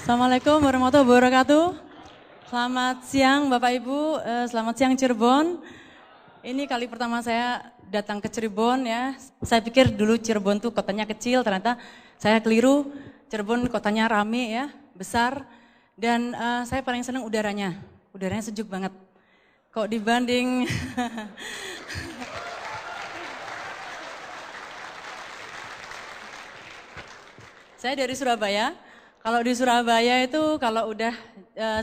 Assalamualaikum warahmatullahi wabarakatuh. Selamat siang Bapak Ibu, selamat siang Cirebon. Ini kali pertama saya datang ke Cirebon ya. Saya pikir dulu Cirebon tuh kotanya kecil, ternyata saya keliru. Cirebon kotanya rame ya, besar. Dan saya paling senang udaranya sejuk banget. Kok dibanding saya dari Surabaya. Kalau di Surabaya itu kalau udah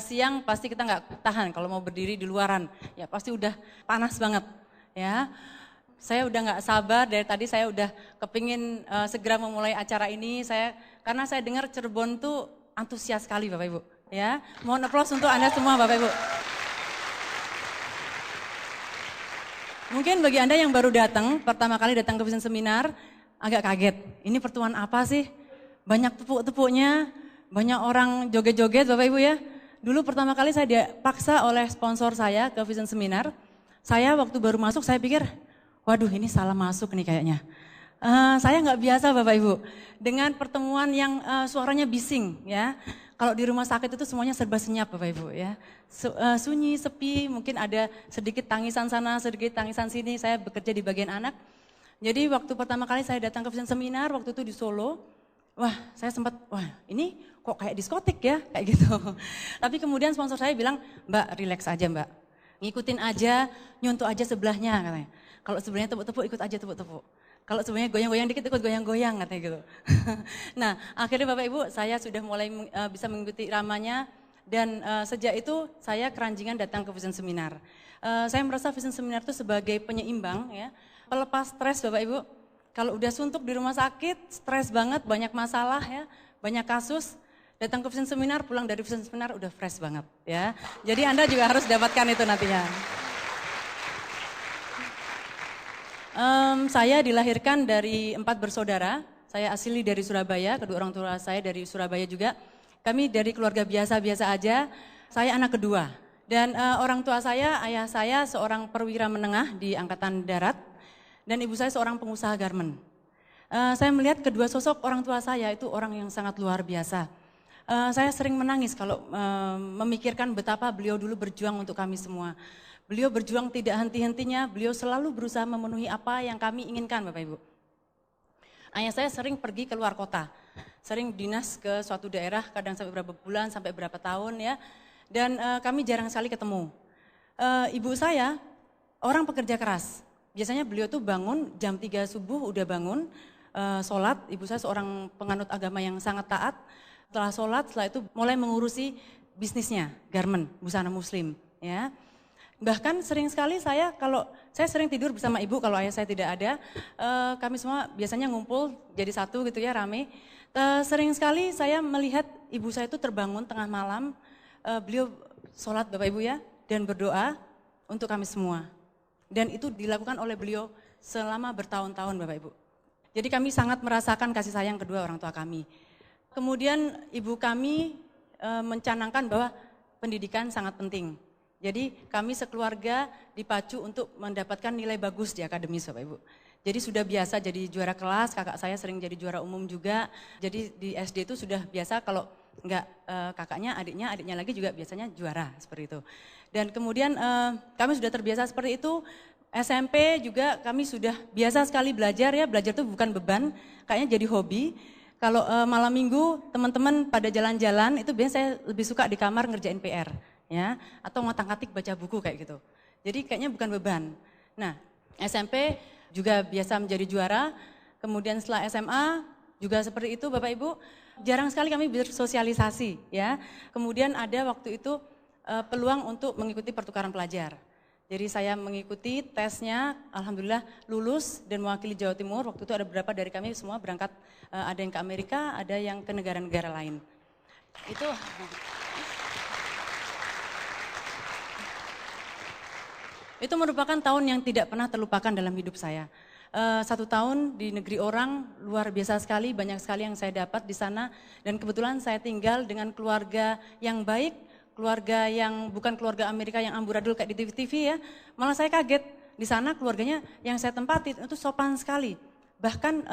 siang pasti kita nggak tahan kalau mau berdiri di luaran. Ya pasti udah panas banget ya. Saya udah nggak sabar dari tadi, saya udah kepingin segera memulai acara ini. Karena saya dengar Cirebon tuh antusias sekali Bapak Ibu. Ya, mohon aplaus untuk Anda semua Bapak Ibu. Mungkin bagi Anda yang baru datang, pertama kali datang ke Vision Seminar, agak kaget. Ini pertemuan apa sih? Banyak tepuk-tepuknya, banyak orang joget-joget Bapak Ibu ya. Dulu pertama kali saya dipaksa oleh sponsor saya ke Vision Seminar. Saya waktu baru masuk saya pikir, waduh ini salah masuk nih kayaknya. Saya nggak biasa Bapak Ibu dengan pertemuan yang suaranya bising ya. Kalau di rumah sakit itu semuanya serba senyap Bapak Ibu ya. Sunyi, sepi, mungkin ada sedikit tangisan sana, sedikit tangisan sini. Saya bekerja di bagian anak. Jadi waktu pertama kali saya datang ke Vision Seminar waktu itu di Solo. Wah, saya sempat, ini kok kayak diskotik ya, kayak gitu. Tapi kemudian sponsor saya bilang, Mbak relax aja Mbak, ngikutin aja, nyuntuk aja sebelahnya katanya. Kalau sebelahnya tepuk-tepuk, ikut aja tepuk-tepuk. Kalau sebelahnya goyang-goyang dikit, ikut goyang-goyang katanya gitu. Nah, akhirnya Bapak Ibu, saya sudah mulai bisa mengikuti ramanya. Dan sejak itu saya keranjingan datang ke Vision Seminar. Saya merasa Vision Seminar itu sebagai penyeimbang ya, pelepas stres Bapak Ibu. Kalau udah suntuk di rumah sakit, stres banget, banyak masalah ya, banyak kasus, datang ke Vision Seminar, pulang dari Vision Seminar udah fresh banget ya. Jadi Anda juga harus dapatkan itu nantinya. Saya dilahirkan dari 4 bersaudara, saya asli dari Surabaya, kedua orang tua saya dari Surabaya juga. Kami dari keluarga biasa-biasa aja, saya anak kedua. Dan orang tua saya, ayah saya seorang perwira menengah di Angkatan Darat. Dan ibu saya seorang pengusaha garmen. Saya melihat kedua sosok orang tua saya itu orang yang sangat luar biasa. Saya sering menangis kalau memikirkan betapa beliau dulu berjuang untuk kami semua. Beliau berjuang tidak henti-hentinya, beliau selalu berusaha memenuhi apa yang kami inginkan Bapak Ibu. Ayah saya sering pergi ke luar kota, sering dinas ke suatu daerah, kadang sampai berapa bulan, sampai berapa tahun ya. Dan kami jarang sekali ketemu. Ibu saya orang pekerja keras. Biasanya beliau tuh bangun jam 3 subuh udah bangun, sholat, ibu saya seorang penganut agama yang sangat taat. Setelah sholat, setelah itu mulai mengurusi bisnisnya, garmen, busana muslim. Ya. Bahkan sering sekali saya sering tidur bersama ibu kalau ayah saya tidak ada, kami semua biasanya ngumpul jadi satu gitu ya, rame. Sering sekali saya melihat ibu saya itu terbangun tengah malam, beliau sholat Bapak Ibu ya, dan berdoa untuk kami semua. Dan itu dilakukan oleh beliau selama bertahun-tahun Bapak Ibu. Jadi kami sangat merasakan kasih sayang kedua orang tua kami. Kemudian ibu kami mencanangkan bahwa pendidikan sangat penting. Jadi kami sekeluarga dipacu untuk mendapatkan nilai bagus di akademis Bapak Ibu. Jadi sudah biasa jadi juara kelas, kakak saya sering jadi juara umum juga. Jadi di SD itu sudah biasa kalau enggak kakaknya, adiknya lagi juga biasanya juara seperti itu. Dan kemudian kami sudah terbiasa seperti itu, SMP juga kami sudah biasa sekali belajar ya, belajar itu bukan beban, kayaknya jadi hobi. Kalau malam minggu teman-teman pada jalan-jalan itu biasanya saya lebih suka di kamar ngerjain PR ya, atau ngotak-ngatik baca buku kayak gitu. Jadi kayaknya bukan beban. Nah SMP juga biasa menjadi juara, kemudian setelah SMA juga seperti itu Bapak Ibu, jarang sekali kami bersosialisasi ya. Kemudian ada waktu itu peluang untuk mengikuti pertukaran pelajar. Jadi saya mengikuti tesnya, alhamdulillah lulus dan mewakili Jawa Timur. Waktu itu ada beberapa dari kami semua berangkat, ada yang ke Amerika, ada yang ke negara-negara lain. Itu merupakan tahun yang tidak pernah terlupakan dalam hidup saya. 1 tahun di negeri orang luar biasa sekali, banyak sekali yang saya dapat di sana. Dan kebetulan saya tinggal dengan keluarga yang baik, keluarga yang bukan keluarga Amerika yang amburadul kayak di TV-TV ya. Malah saya kaget, di sana keluarganya yang saya tempati itu sopan sekali. Bahkan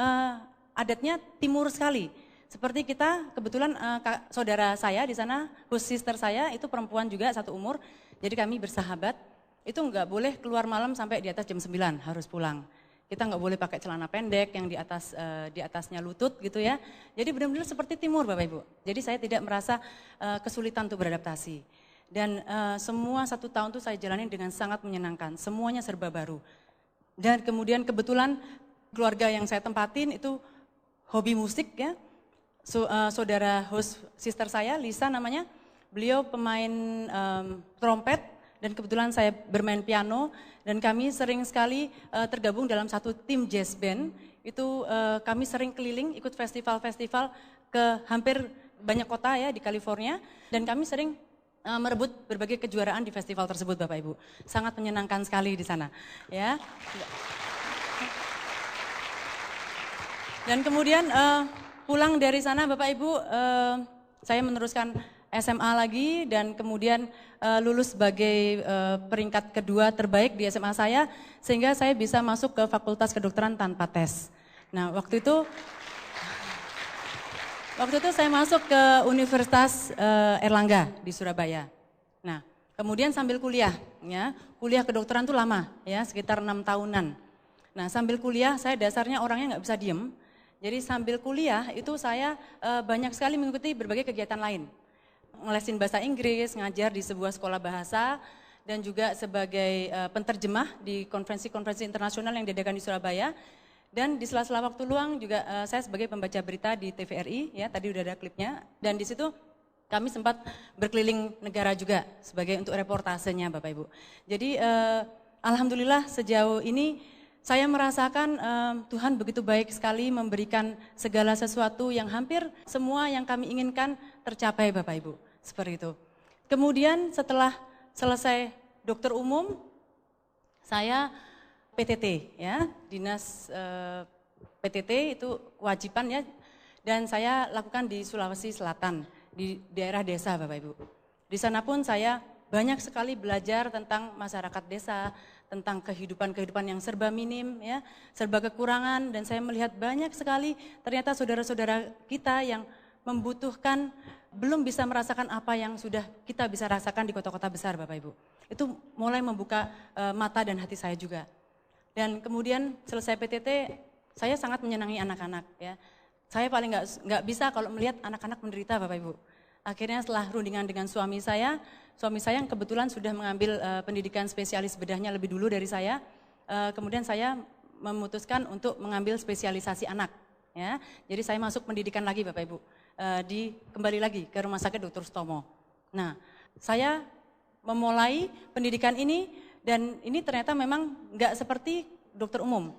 adatnya timur sekali. Seperti kita, kebetulan saudara saya di sana, host sister saya itu perempuan juga satu umur, jadi kami bersahabat, itu nggak boleh keluar malam sampai di atas jam 9, harus pulang. Kita nggak boleh pakai celana pendek yang di atasnya lutut gitu ya. Jadi benar-benar seperti timur Bapak Ibu. Jadi saya tidak merasa kesulitan untuk beradaptasi. Dan semua 1 tahun itu saya jalani dengan sangat menyenangkan. Semuanya serba baru. Dan kemudian kebetulan keluarga yang saya tempatin itu hobi musik ya. Saudara host sister saya, Lisa namanya, beliau pemain trompet. Dan kebetulan saya bermain piano dan kami sering sekali tergabung dalam satu tim jazz band. Itu kami sering keliling ikut festival-festival ke hampir banyak kota ya di California. Dan kami sering merebut berbagai kejuaraan di festival tersebut Bapak Ibu. Sangat menyenangkan sekali di sana. Ya. Dan kemudian pulang dari sana Bapak Ibu, saya meneruskan SMA lagi dan kemudian lulus sebagai peringkat kedua terbaik di SMA saya sehingga saya bisa masuk ke Fakultas Kedokteran tanpa tes. Nah, waktu itu saya masuk ke Universitas Erlangga di Surabaya. Nah, kemudian sambil kuliah ya, kuliah kedokteran itu lama ya, sekitar 6 tahunan. Nah, sambil kuliah saya dasarnya orangnya nggak bisa diem. Jadi sambil kuliah itu saya banyak sekali mengikuti berbagai kegiatan lain. Ngelesin bahasa Inggris, ngajar di sebuah sekolah bahasa, dan juga sebagai penterjemah di konferensi-konferensi internasional yang diadakan di Surabaya. Dan di sela-sela waktu luang juga saya sebagai pembaca berita di TVRI, ya tadi udah ada klipnya. Dan di situ kami sempat berkeliling negara juga sebagai untuk reportasenya Bapak Ibu. Jadi alhamdulillah sejauh ini saya merasakan Tuhan begitu baik sekali memberikan segala sesuatu yang hampir semua yang kami inginkan tercapai Bapak Ibu. Seperti itu. Kemudian setelah selesai dokter umum, saya PTT ya, dinas PTT itu kewajiban ya, dan saya lakukan di Sulawesi Selatan, di daerah desa Bapak Ibu. Di sana pun saya banyak sekali belajar tentang masyarakat desa, tentang kehidupan yang serba minim ya, serba kekurangan, dan saya melihat banyak sekali ternyata saudara-saudara kita yang membutuhkan belum bisa merasakan apa yang sudah kita bisa rasakan di kota-kota besar Bapak Ibu. Itu mulai membuka mata dan hati saya juga. Dan kemudian selesai PTT, saya sangat menyenangi anak-anak ya. Saya paling nggak bisa kalau melihat anak-anak menderita Bapak Ibu. Akhirnya setelah rundingan dengan suami saya yang kebetulan sudah mengambil pendidikan spesialis bedahnya lebih dulu dari saya. Kemudian saya memutuskan untuk mengambil spesialisasi anak. Ya, jadi saya masuk pendidikan lagi Bapak Ibu. Kembali lagi ke Rumah Sakit Dr. Sutomo. Nah, saya memulai pendidikan ini dan ini ternyata memang nggak seperti dokter umum.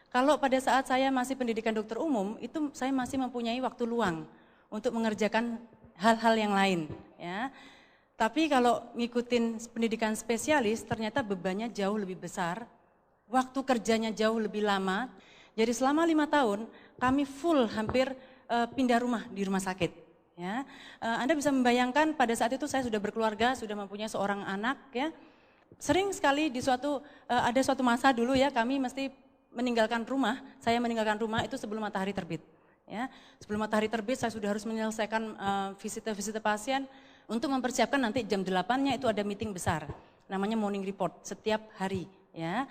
Kalau pada saat saya masih pendidikan dokter umum, itu saya masih mempunyai waktu luang untuk mengerjakan hal-hal yang lain. Ya. Tapi kalau ngikutin pendidikan spesialis, ternyata bebannya jauh lebih besar, waktu kerjanya jauh lebih lama. Jadi selama 5 tahun, kami full hampir pindah rumah di rumah sakit. Ya, Anda bisa membayangkan pada saat itu saya sudah berkeluarga, sudah mempunyai seorang anak. Ya, sering sekali ada suatu masa dulu ya kami mesti meninggalkan rumah. Saya meninggalkan rumah itu sebelum matahari terbit. Ya, sebelum matahari terbit saya sudah harus menyelesaikan visit pasien untuk mempersiapkan nanti jam 8-nya itu ada meeting besar, namanya morning report setiap hari. Ya,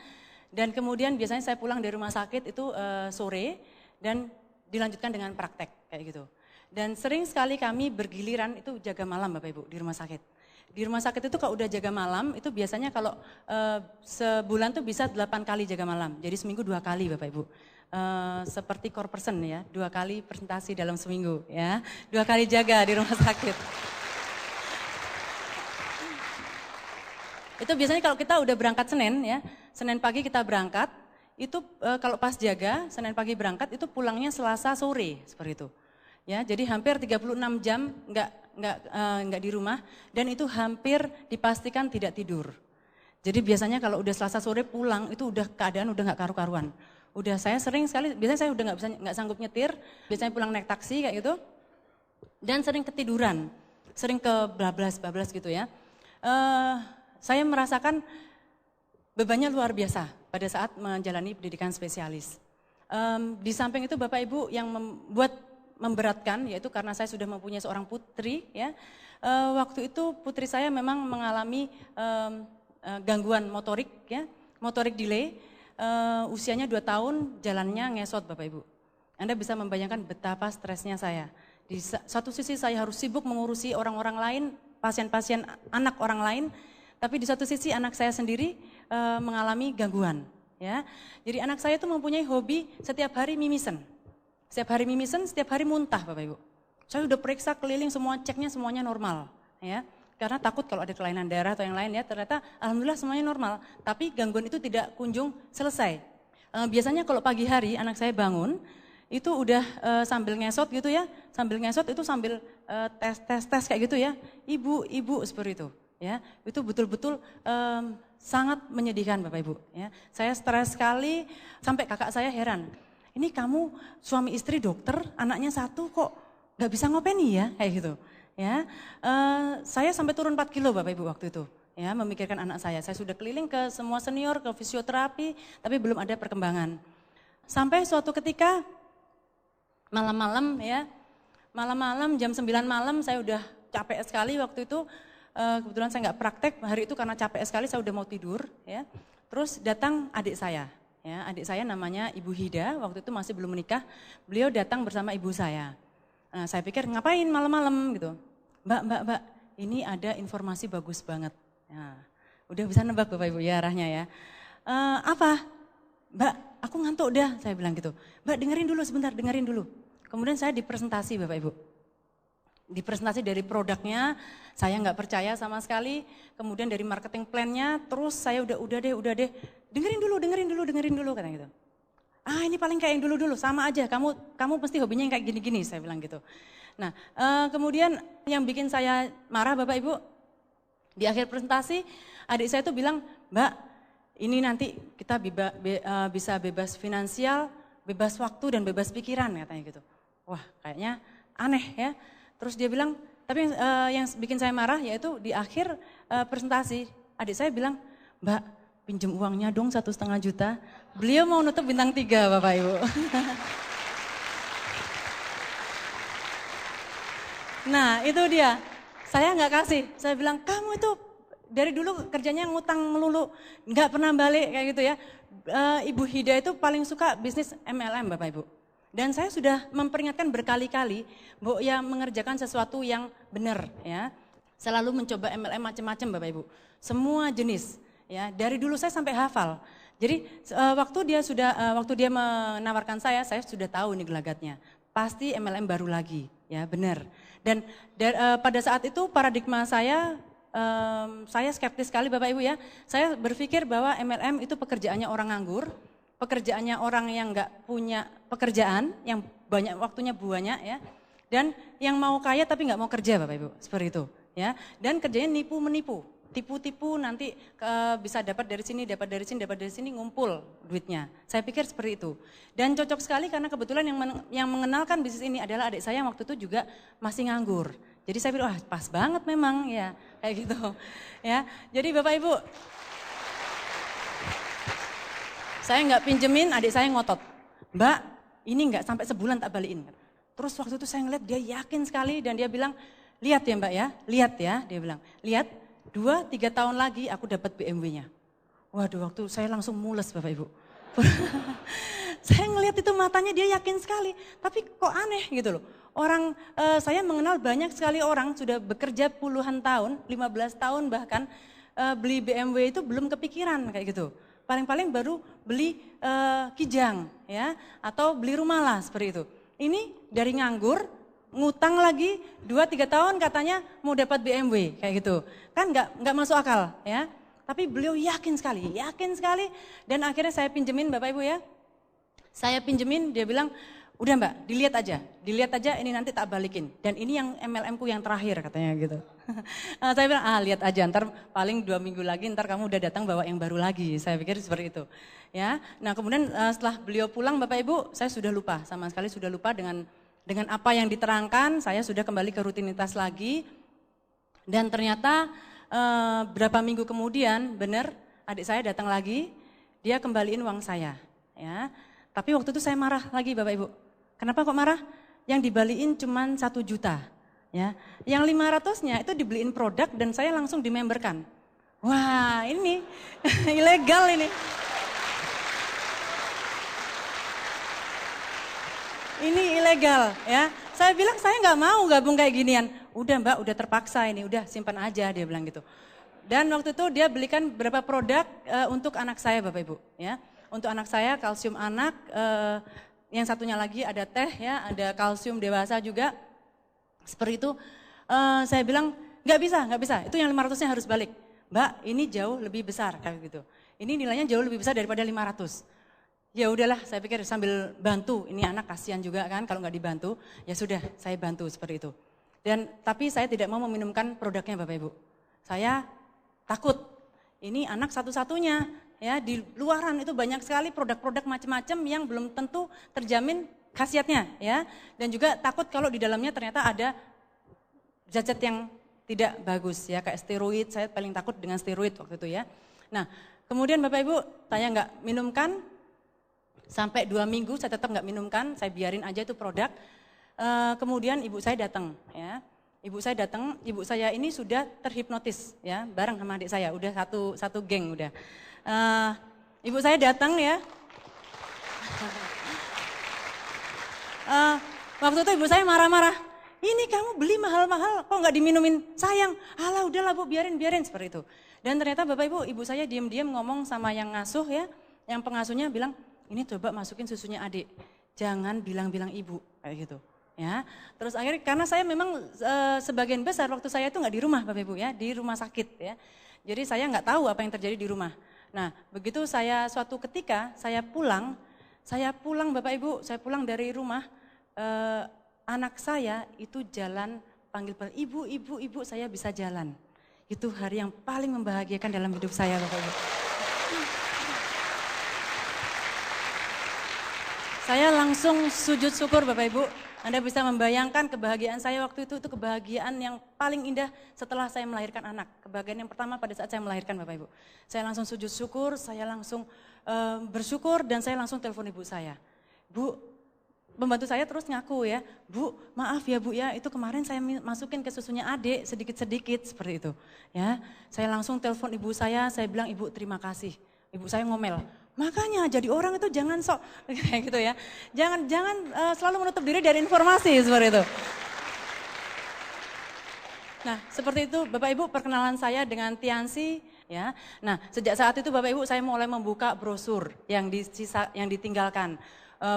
dan kemudian biasanya saya pulang dari rumah sakit itu sore dan dilanjutkan dengan praktek kayak gitu. Dan sering sekali kami bergiliran itu jaga malam Bapak Ibu di rumah sakit. Di rumah sakit itu kalau udah jaga malam itu biasanya kalau sebulan tuh bisa 8 kali jaga malam. Jadi seminggu 2 kali Bapak Ibu. Seperti core person ya, 2 kali presentasi dalam seminggu ya. 2 kali jaga di rumah sakit. Itu biasanya kalau kita udah berangkat Senin ya, Senin pagi kita berangkat, itu kalau pas jaga, Senin pagi berangkat itu pulangnya Selasa sore, seperti itu. Ya, jadi hampir 36 jam enggak di rumah dan itu hampir dipastikan tidak tidur. Jadi biasanya kalau udah Selasa sore pulang itu udah keadaan udah enggak karu-karuan. Udah saya sering sekali, biasanya saya udah enggak sanggup nyetir, biasanya pulang naik taksi kayak gitu. Dan sering ketiduran, sering bablas gitu ya. Saya merasakan bebannya luar biasa pada saat menjalani pendidikan spesialis. Di samping itu Bapak Ibu yang membuat memberatkan, yaitu karena saya sudah mempunyai seorang putri, ya. Waktu itu putri saya memang mengalami gangguan motorik, ya, motorik delay. Usianya 2 tahun, jalannya ngesot Bapak Ibu. Anda bisa membayangkan betapa stresnya saya. Di satu sisi saya harus sibuk mengurusi orang-orang lain, pasien-pasien anak orang lain, tapi di satu sisi anak saya sendiri mengalami gangguan. Ya, jadi anak saya itu mempunyai hobi setiap hari mimisen. Setiap hari mimisen, setiap hari muntah Bapak Ibu. Saya sudah periksa keliling semua, ceknya semuanya normal. Ya, karena takut kalau ada kelainan darah atau yang lain, ya, ternyata alhamdulillah semuanya normal. Tapi gangguan itu tidak kunjung selesai. Biasanya kalau pagi hari anak saya bangun, itu udah sambil ngesot gitu ya, sambil ngesot itu sambil tes kayak gitu ya, ibu seperti itu. Ya, itu betul-betul sangat menyedihkan Bapak Ibu. Ya, saya stres sekali sampai kakak saya heran. Ini kamu suami istri dokter, anaknya 1 kok nggak bisa ngopeni ya, kayak gitu. Ya, saya sampai turun 4 kilo Bapak Ibu waktu itu. Ya, memikirkan anak saya. Saya sudah keliling ke semua senior, ke fisioterapi, tapi belum ada perkembangan. Sampai suatu ketika malam-malam ya, malam-malam jam 9 malam saya udah capek sekali waktu itu. Kebetulan saya nggak praktek hari itu karena capek sekali, saya udah mau tidur ya. Terus datang adik saya, ya, adik saya namanya Ibu Hida, waktu itu masih belum menikah. Beliau datang bersama ibu saya. Nah, saya pikir ngapain malam-malam gitu. Mbak, ini ada informasi bagus banget. Nah, udah bisa nebak Bapak Ibu ya arahnya ya. Apa? Mbak, aku ngantuk dah, saya bilang gitu. Mbak dengerin dulu sebentar, dengerin dulu. Kemudian saya dipresentasi Bapak Ibu. Dipresentasi dari produknya, saya nggak percaya sama sekali. Kemudian dari marketing plan-nya, terus saya udah deh. Dengerin dulu katanya gitu. Ini paling kayak yang dulu-dulu, sama aja. Kamu pasti hobinya yang kayak gini-gini, saya bilang gitu. Nah, kemudian yang bikin saya marah Bapak Ibu, di akhir presentasi adik saya tuh bilang, Mbak, ini nanti kita bisa bebas finansial, bebas waktu dan bebas pikiran katanya gitu. Wah, kayaknya aneh ya. Terus dia bilang, tapi yang bikin saya marah yaitu di akhir presentasi adik saya bilang, Mbak pinjem uangnya dong 1,5 juta. Beliau mau nutup bintang 3 Bapak Ibu. Nah itu dia, saya nggak kasih. Saya bilang, kamu itu dari dulu kerjanya ngutang melulu, nggak pernah balik kayak gitu ya. Ibu Hida itu paling suka bisnis MLM Bapak Ibu. Dan saya sudah memperingatkan berkali-kali bahwa ya mengerjakan sesuatu yang benar ya. Selalu mencoba MLM macam-macam Bapak Ibu. Semua jenis ya. Dari dulu saya sampai hafal. Jadi waktu dia menawarkan saya sudah tahu nih gelagatnya. Pasti MLM baru lagi ya, benar. Dan pada saat itu paradigma saya skeptis sekali Bapak Ibu ya. Saya berpikir bahwa MLM itu pekerjaannya orang nganggur. Pekerjaannya orang yang nggak punya pekerjaan, yang banyak waktunya banyak ya, dan yang mau kaya tapi nggak mau kerja Bapak Ibu, seperti itu ya. Dan kerjanya nipu-menipu, tipu-tipu nanti bisa dapat dari sini, ngumpul duitnya. Saya pikir seperti itu. Dan cocok sekali karena kebetulan yang mengenalkan bisnis ini adalah adik saya yang waktu itu juga masih nganggur. Jadi saya pikir wah pas banget memang ya, kayak gitu ya. Jadi Bapak Ibu, saya nggak pinjemin, adik saya ngotot. Mbak, ini nggak sampai sebulan tak balikin. Terus waktu itu saya ngeliat dia yakin sekali dan dia bilang, lihat ya Mbak ya, lihat ya, dia bilang. Lihat, 2-3 tahun lagi aku dapat BMW-nya. Waduh, waktu saya langsung mules Bapak Ibu. Saya ngeliat itu matanya dia yakin sekali, tapi kok aneh gitu loh. Orang, saya mengenal banyak sekali orang sudah bekerja puluhan tahun, 15 tahun bahkan, beli BMW itu belum kepikiran kayak gitu. Paling-paling baru beli kijang ya, atau beli rumah lah seperti itu. Ini dari nganggur, ngutang lagi 2-3 tahun katanya mau dapat BMW kayak gitu. Kan nggak masuk akal ya. Tapi beliau yakin sekali dan akhirnya saya pinjemin Bapak Ibu ya. Saya pinjemin, dia bilang, udah Mbak, dilihat aja ini nanti tak balikin. Dan ini yang MLM ku yang terakhir katanya gitu. Saya bilang, lihat aja, ntar paling 2 minggu lagi, ntar kamu udah datang bawa yang baru lagi. Saya pikir seperti itu. Ya, nah kemudian setelah beliau pulang Bapak Ibu, saya sudah lupa, sama sekali sudah lupa dengan apa yang diterangkan. Saya sudah kembali ke rutinitas lagi. Dan ternyata berapa minggu kemudian, benar adik saya datang lagi, dia kembaliin uang saya. Ya, tapi waktu itu saya marah lagi Bapak Ibu. Kenapa kok marah? yang dibaliin cuma 1 juta. Ya, yang 500-nya itu dibeliin produk dan saya langsung dimemberkan. Wah, ini ilegal ini. Ini ilegal ya. Saya bilang saya nggak mau gabung kayak ginian. Udah Mbak, udah terpaksa ini, udah simpan aja dia bilang gitu. Dan waktu itu dia belikan beberapa produk untuk anak saya Bapak Ibu ya. Untuk anak saya kalsium anak, yang satunya lagi ada teh ya, ada kalsium dewasa juga. Seperti itu, saya bilang nggak bisa, itu yang 500-nya harus balik. Mbak, ini jauh lebih besar kayak gitu. Ini nilainya jauh lebih besar daripada 500. Ya udahlah, saya pikir sambil bantu, ini anak kasihan juga kan kalau nggak dibantu. Ya sudah, saya bantu seperti itu. Tapi saya tidak mau meminumkan produknya Bapak Ibu. Saya takut, ini anak satu-satunya ya di luaran itu banyak sekali produk-produk macam-macam yang belum tentu terjamin khasiatnya ya, dan juga takut kalau di dalamnya ternyata ada zat-zat yang tidak bagus ya, kayak steroid. Saya paling takut dengan steroid waktu itu ya. Nah kemudian Bapak Ibu, saya nggak minumkan sampai 2 minggu, saya tetap nggak minumkan, saya biarin aja itu produk. Kemudian ibu saya datang ya, ibu saya ini sudah terhipnotis ya, bareng sama adik saya, udah satu geng udah. Ibu saya datang ya. Waktu itu ibu saya marah-marah, ini kamu beli mahal-mahal kok nggak diminumin, sayang. Alah udahlah Bu, biarin seperti itu. Dan ternyata Bapak Ibu, ibu saya diam-diam ngomong sama yang ngasuh ya, yang pengasuhnya bilang, ini coba masukin susunya adik, jangan bilang-bilang ibu kayak gitu ya. Terus akhirnya karena saya memang sebagian besar waktu saya itu nggak di rumah Bapak Ibu ya, di rumah sakit ya. Jadi saya nggak tahu apa yang terjadi di rumah. Nah begitu saya suatu ketika saya pulang Bapak Ibu, saya pulang dari rumah, anak saya itu jalan panggil ibu, saya bisa jalan. Itu hari yang paling membahagiakan dalam hidup saya Bapak Ibu. Saya langsung sujud syukur Bapak Ibu. Anda bisa membayangkan kebahagiaan saya waktu itu kebahagiaan yang paling indah setelah saya melahirkan anak. Kebahagiaan yang pertama pada saat saya melahirkan Bapak Ibu. Saya langsung sujud syukur, saya langsung bersyukur dan saya langsung telepon ibu saya. Bu, pembantu saya terus ngaku ya, Bu maaf ya Bu ya, itu kemarin saya masukin ke susunya adik sedikit-sedikit seperti itu. Ya, saya langsung telepon ibu saya bilang Ibu terima kasih. Ibu saya ngomel. Makanya jadi orang itu jangan sok kayak gitu ya. Jangan selalu menutup diri dari informasi seperti itu. Nah, seperti itu Bapak Ibu perkenalan saya dengan Tiansi ya. Nah, sejak saat itu Bapak Ibu saya mulai membuka brosur yang ditinggalkan.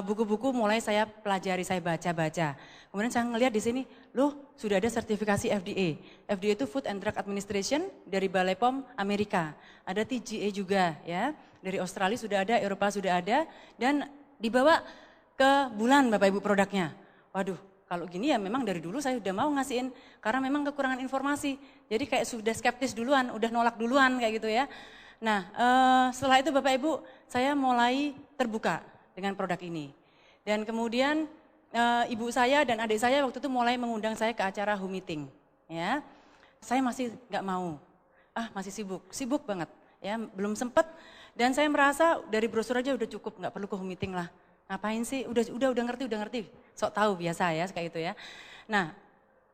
Buku-buku mulai saya pelajari, saya baca-baca. Kemudian saya ngelihat di sini, loh sudah ada sertifikasi FDA. FDA itu Food and Drug Administration dari Balai POM Amerika. Ada TGA juga ya. Dari Australia sudah ada, Eropa sudah ada, dan dibawa ke bulan Bapak Ibu produknya. Waduh, kalau gini ya memang dari dulu saya udah mau ngasihin, karena memang kekurangan informasi. Jadi kayak sudah skeptis duluan, udah nolak duluan kayak gitu ya. Nah setelah itu Bapak Ibu, saya mulai terbuka dengan produk ini. Dan kemudian ibu saya dan adik saya waktu itu mulai mengundang saya ke acara home meeting. Ya, saya masih nggak mau, masih sibuk banget. Ya, belum sempat. Dan saya merasa dari brosur aja udah cukup, nggak perlu ke home meeting lah. Ngapain sih? Udah ngerti. Sok tahu biasa ya kayak gitu ya. Nah,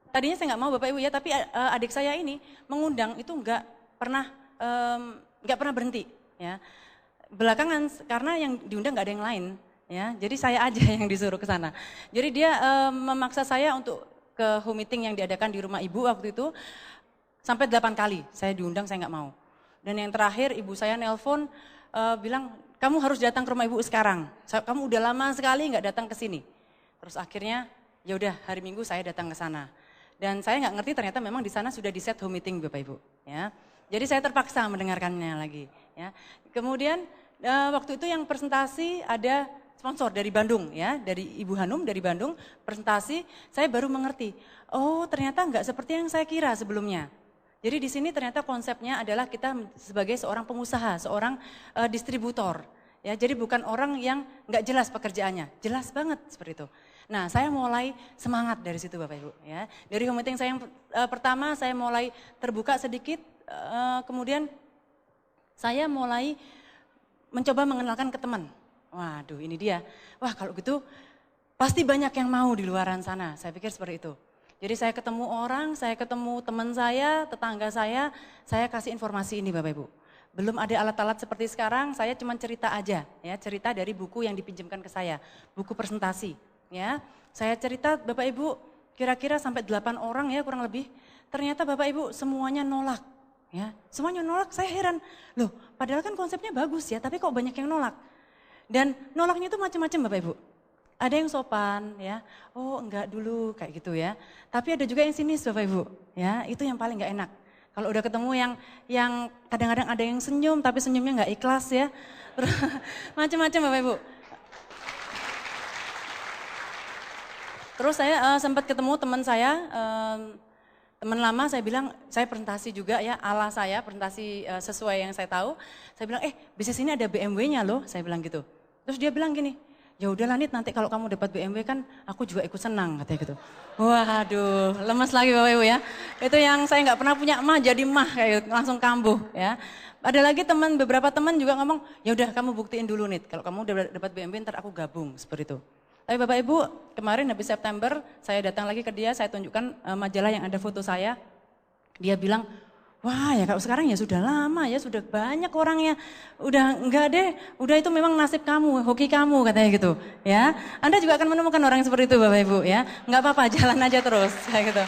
tadinya saya nggak mau Bapak Ibu ya, tapi adik saya ini mengundang itu nggak pernah berhenti ya. Belakangan karena yang diundang nggak ada yang lain ya, jadi saya aja yang disuruh ke sana. Jadi dia memaksa saya untuk ke home meeting yang diadakan di rumah ibu waktu itu sampai 8 kali saya diundang, saya nggak mau. Dan yang terakhir ibu saya nelpon bilang, kamu harus datang ke rumah ibu sekarang. Kamu udah lama sekali nggak datang ke sini. Terus akhirnya ya udah hari Minggu saya datang ke sana. Dan saya nggak ngerti ternyata memang di sana sudah di set home meeting Bapak Ibu. Ya, jadi saya terpaksa mendengarkannya lagi. Ya, kemudian waktu itu yang presentasi ada sponsor dari Bandung ya, dari Ibu Hanum dari Bandung presentasi. Saya baru mengerti. Oh ternyata nggak seperti yang saya kira sebelumnya. Jadi di sini ternyata konsepnya adalah kita sebagai seorang pengusaha, seorang distributor. Ya, jadi bukan orang yang nggak jelas pekerjaannya, jelas banget seperti itu. Nah, saya mulai semangat dari situ Bapak Ibu. Ya, dari home meeting saya yang pertama saya mulai terbuka sedikit, kemudian saya mulai mencoba mengenalkan ke teman. Waduh, ini dia. Wah, kalau gitu pasti banyak yang mau di luaran sana, saya pikir seperti itu. Jadi saya ketemu orang, saya ketemu teman saya, tetangga saya kasih informasi ini Bapak Ibu. Belum ada alat-alat seperti sekarang, saya cuma cerita aja, ya cerita dari buku yang dipinjamkan ke saya, buku presentasi. Ya, saya cerita Bapak Ibu, kira-kira sampai 8 orang ya kurang lebih. Ternyata Bapak Ibu semuanya nolak, ya semuanya nolak. Saya heran, loh padahal kan konsepnya bagus ya, tapi kok banyak yang nolak. Dan nolaknya itu macam-macam Bapak Ibu. Ada yang sopan ya, oh enggak dulu kayak gitu ya. Tapi ada juga yang sinis Bapak Ibu, ya itu yang paling enggak enak. Kalau udah ketemu yang kadang-kadang ada yang senyum tapi senyumnya enggak ikhlas ya. Macam-macam Bapak Ibu. Terus saya sempat ketemu teman saya, teman lama saya bilang, saya presentasi juga ya, ala saya presentasi sesuai yang saya tahu. Saya bilang, bisnis ini ada BMW-nya loh, saya bilang gitu. Terus dia bilang gini, ya udahlah Nit, nanti kalau kamu dapat BMW kan aku juga ikut senang katanya gitu. Waduh, lemes lagi Bapak Ibu ya. Itu yang saya nggak pernah punya emas jadi mah kayak gitu, langsung kambuh ya. Ada lagi beberapa teman juga ngomong, ya udah kamu buktiin dulu Nit, kalau kamu udah dapat BMW ntar aku gabung seperti itu. Tapi Bapak Ibu, kemarin habis September saya datang lagi ke dia, saya tunjukkan majalah yang ada foto saya. Dia bilang, wah ya kalau sekarang ya sudah lama ya, sudah banyak orangnya. Udah enggak deh, udah itu memang nasib kamu, hoki kamu katanya gitu. Ya, Anda juga akan menemukan orang yang seperti itu Bapak Ibu ya. Enggak apa-apa, jalan aja terus kayak gitu.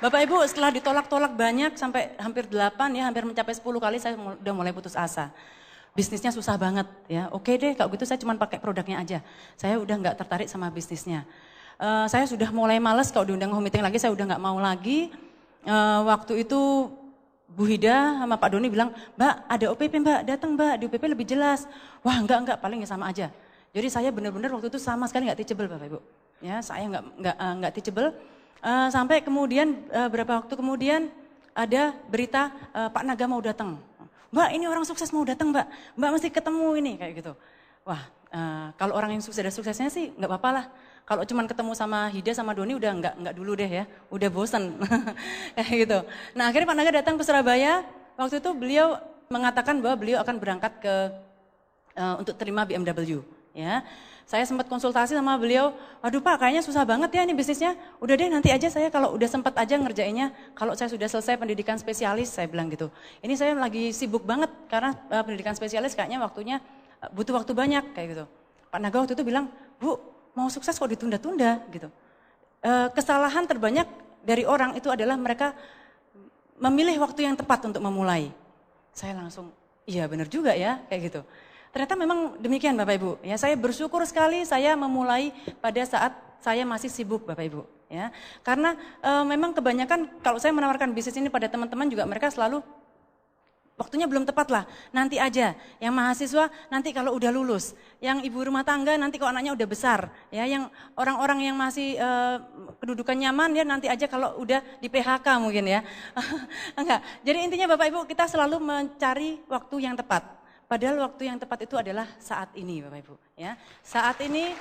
Bapak Ibu setelah ditolak-tolak banyak sampai hampir 8 ya, hampir mencapai 10 kali saya udah mulai putus asa. Bisnisnya susah banget ya, oke deh kalau gitu saya cuma pakai produknya aja. Saya udah nggak tertarik sama bisnisnya. Saya sudah mulai males kalau diundang home meeting lagi, saya udah nggak mau lagi. Waktu itu Bu Hida sama Pak Doni bilang, Mbak ada OPP Mbak, datang Mbak, di OPP lebih jelas. Wah enggak, paling ya sama aja. Jadi saya benar-benar waktu itu sama sekali nggak teachable Bapak Ibu. Ya saya nggak teachable. Sampai kemudian beberapa waktu kemudian ada berita Pak Naga mau datang. Mbak ini orang sukses mau datang Mbak mesti ketemu ini kayak gitu. Wah kalau orang yang sukses ada suksesnya sih nggak apa-apa lah. Kalau cuman ketemu sama Hida sama Doni udah nggak dulu deh ya, udah bosen kayak gitu. Nah akhirnya Pak Naga datang ke Surabaya, waktu itu beliau mengatakan bahwa beliau akan berangkat untuk terima BMW ya. Saya sempat konsultasi sama beliau, waduh Pak kayaknya susah banget ya ini bisnisnya, udah deh nanti aja saya kalau udah sempat aja ngerjainnya, kalau saya sudah selesai pendidikan spesialis, saya bilang gitu. Ini saya lagi sibuk banget karena pendidikan spesialis kayaknya waktunya butuh waktu banyak kayak gitu. Pak Naga waktu itu bilang, Bu mau sukses kok ditunda-tunda gitu. Kesalahan terbanyak dari orang itu adalah mereka memilih waktu yang tepat untuk memulai. Saya langsung, iya benar juga ya kayak gitu. Ternyata memang demikian Bapak Ibu. Ya, saya bersyukur sekali saya memulai pada saat saya masih sibuk Bapak Ibu. Ya, karena memang kebanyakan kalau saya menawarkan bisnis ini pada teman-teman juga mereka selalu waktunya belum tepat lah. Nanti aja. Yang mahasiswa nanti kalau udah lulus. Yang ibu rumah tangga nanti kalau anaknya udah besar. Ya, yang orang-orang yang masih kedudukan nyaman ya nanti aja kalau udah di PHK mungkin ya. Enggak. Jadi intinya Bapak Ibu kita selalu mencari waktu yang tepat. Padahal waktu yang tepat itu adalah saat ini Bapak Ibu. Ya. Saat ini,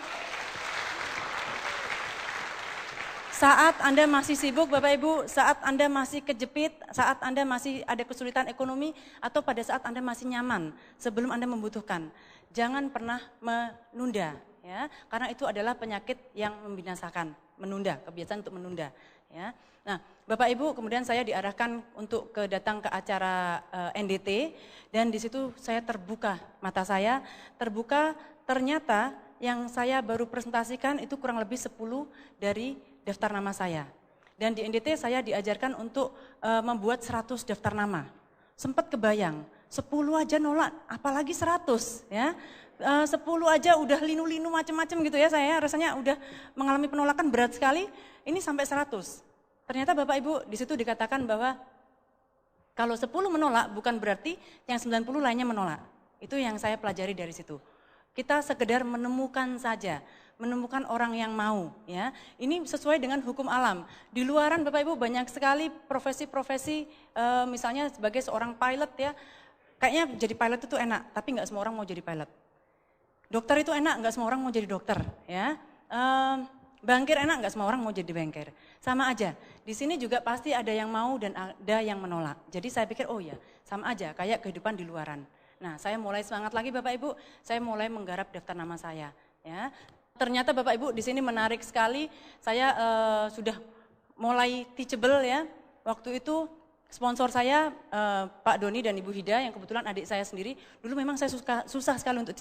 saat Anda masih sibuk Bapak Ibu, saat Anda masih kejepit, saat Anda masih ada kesulitan ekonomi, atau pada saat Anda masih nyaman sebelum Anda membutuhkan. Jangan pernah menunda, ya, karena itu adalah penyakit yang membinasakan, menunda, kebiasaan untuk menunda. Ya. Nah, Bapak Ibu, kemudian saya diarahkan untuk datang ke acara NDT dan di situ saya terbuka, mata saya terbuka, ternyata yang saya baru presentasikan itu kurang lebih 10 dari daftar nama saya. Dan di NDT saya diajarkan untuk membuat 100 daftar nama. Sempat kebayang, 10 aja nolak, apalagi 100 ya. 10 aja udah linu-linu macam-macam gitu ya, saya rasanya udah mengalami penolakan berat sekali, ini sampai 100. Ternyata Bapak Ibu di situ dikatakan bahwa kalau 10 menolak bukan berarti yang 90 lainnya menolak. Itu yang saya pelajari dari situ. Kita sekedar menemukan saja, menemukan orang yang mau ya. Ini sesuai dengan hukum alam. Di luaran Bapak Ibu banyak sekali profesi-profesi misalnya sebagai seorang pilot ya. Kayaknya jadi pilot itu enak, tapi nggak semua orang mau jadi pilot. Dokter itu enak, nggak semua orang mau jadi dokter ya. Bankir enak, nggak semua orang mau jadi bankir. Sama aja, di sini juga pasti ada yang mau dan ada yang menolak. Jadi saya pikir, oh ya sama aja kayak kehidupan di luaran. Nah, saya mulai semangat lagi Bapak Ibu, saya mulai menggarap daftar nama saya. Ya, ternyata Bapak Ibu di sini menarik sekali, saya sudah mulai teachable ya. Waktu itu sponsor saya Pak Doni dan Ibu Hida yang kebetulan adik saya sendiri. Dulu memang saya susah sekali untuk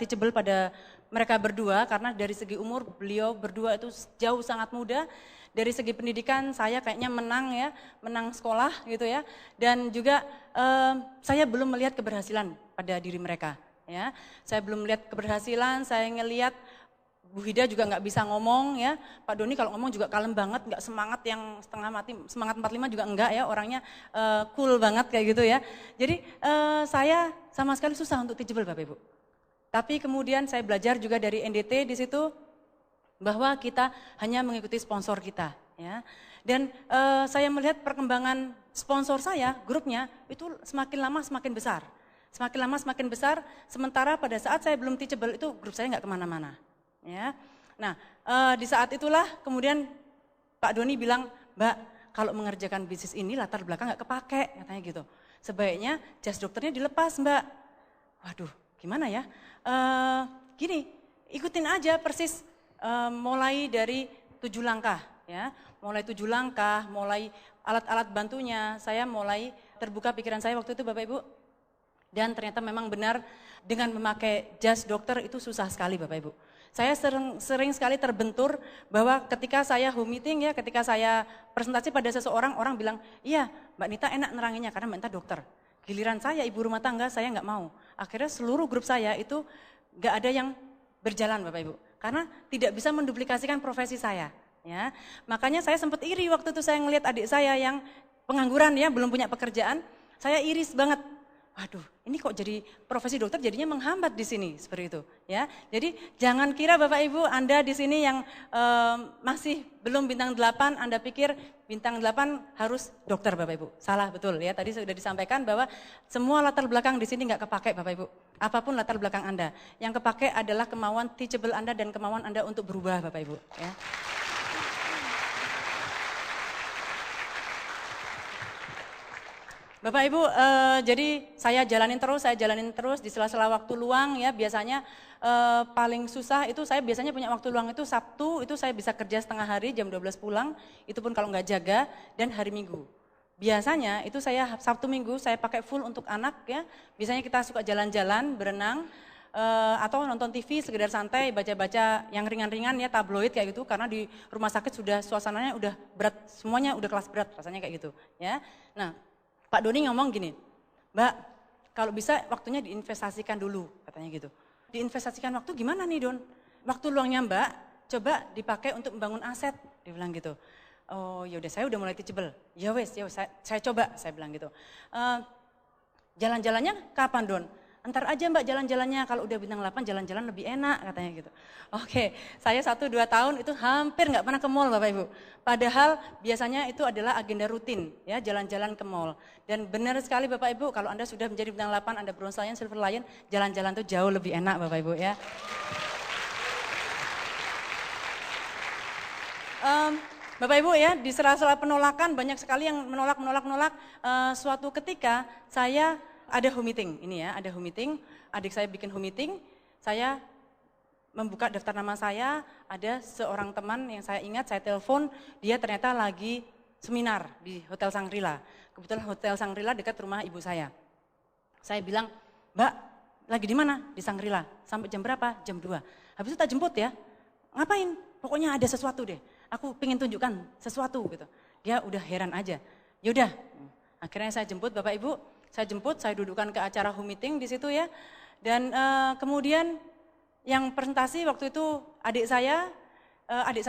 teachable pada mereka berdua karena dari segi umur beliau berdua itu jauh sangat muda. Dari segi pendidikan saya kayaknya menang ya, menang sekolah gitu ya. Dan juga saya belum melihat keberhasilan pada diri mereka. Ya, saya belum melihat keberhasilan, saya ngelihat Bu Hida juga nggak bisa ngomong ya, Pak Doni kalau ngomong juga kalem banget, nggak semangat yang setengah mati, semangat 45 juga enggak ya, orangnya cool banget kayak gitu ya. Jadi saya sama sekali susah untuk teachable Bapak Ibu. Tapi kemudian saya belajar juga dari NDT di situ, bahwa kita hanya mengikuti sponsor kita ya. Dan saya melihat perkembangan sponsor saya, grupnya itu semakin lama semakin besar. Semakin lama semakin besar, sementara pada saat saya belum teachable itu grup saya nggak kemana-mana. Ya. Nah di saat itulah kemudian Pak Doni bilang, Mbak kalau mengerjakan bisnis ini latar belakang nggak kepake katanya gitu. Sebaiknya jas dokternya dilepas Mbak. Waduh gimana ya, gini ikutin aja persis. Mulai dari 7 langkah ya, mulai 7 langkah, mulai alat-alat bantunya, saya mulai terbuka pikiran saya waktu itu Bapak Ibu. Dan ternyata memang benar dengan memakai jas dokter itu susah sekali Bapak Ibu. Saya sering sekali terbentur bahwa ketika saya home meeting ya, ketika saya presentasi pada seseorang, orang bilang, iya Mbak Nita enak neranginnya karena Mbak Nita dokter. Giliran saya ibu rumah tangga, saya nggak mau. Akhirnya seluruh grup saya itu nggak ada yang berjalan Bapak Ibu. Karena tidak bisa menduplikasikan profesi saya. Ya, makanya saya sempat iri waktu itu saya ngelihat adik saya yang pengangguran ya, belum punya pekerjaan. Saya iris banget. Waduh, ini kok jadi profesi dokter jadinya menghambat di sini seperti itu, ya. Jadi jangan kira Bapak Ibu Anda di sini yang masih belum bintang 8, Anda pikir bintang 8 harus dokter Bapak Ibu. Salah betul ya. Tadi sudah disampaikan bahwa semua latar belakang di sini nggak kepake Bapak Ibu. Apapun latar belakang Anda, yang kepake adalah kemauan teachable Anda dan kemauan Anda untuk berubah Bapak Ibu, ya. Bapak Ibu, jadi saya jalanin terus di sela-sela waktu luang ya, biasanya paling susah itu saya biasanya punya waktu luang itu Sabtu, itu saya bisa kerja setengah hari jam 12 pulang, itu pun kalau nggak jaga, dan hari Minggu. Biasanya itu saya Sabtu Minggu saya pakai full untuk anak ya, biasanya kita suka jalan-jalan, berenang, atau nonton TV sekedar santai, baca-baca yang ringan-ringan ya, tabloid kayak gitu, karena di rumah sakit sudah suasananya udah berat, semuanya udah kelas berat rasanya kayak gitu ya. Nah, Pak Doni ngomong gini, Mbak kalau bisa waktunya diinvestasikan dulu katanya gitu. Diinvestasikan waktu gimana nih Don? Waktu luangnya Mbak coba dipakai untuk membangun aset, dia bilang gitu. Oh yaudah saya udah mulai teachable, ya wes saya coba, saya bilang gitu. Jalan-jalannya kapan Don? Entar aja Mbak jalan-jalannya, kalau udah bintang 8 jalan-jalan lebih enak katanya gitu. Oke, saya 1-2 tahun itu hampir nggak pernah ke mall Bapak Ibu. Padahal biasanya itu adalah agenda rutin ya, jalan-jalan ke mall. Dan benar sekali Bapak Ibu, kalau Anda sudah menjadi bintang 8, Anda Bronze Lion, Silver Lion, jalan-jalan itu jauh lebih enak Bapak Ibu ya. Bapak Ibu ya, di sela-sela penolakan banyak sekali yang menolak. Suatu ketika saya ada home meeting, ini ya, ada home meeting, adik saya bikin home meeting, saya membuka daftar nama saya, ada seorang teman yang saya ingat, saya telepon, dia ternyata lagi seminar di Hotel Shangri-La. Kebetulan Hotel Shangri-La dekat rumah ibu saya. Saya bilang, Mbak, lagi di mana? Di Shangri-La. Sampai jam berapa? Jam 2. Habis itu tak jemput ya. Ngapain? Pokoknya ada sesuatu deh. Aku pengen tunjukkan sesuatu gitu. Dia udah heran aja. Yaudah, akhirnya saya jemput Bapak Ibu. Saya jemput, saya dudukkan ke acara home meeting di situ ya. Dan kemudian yang presentasi waktu itu adik saya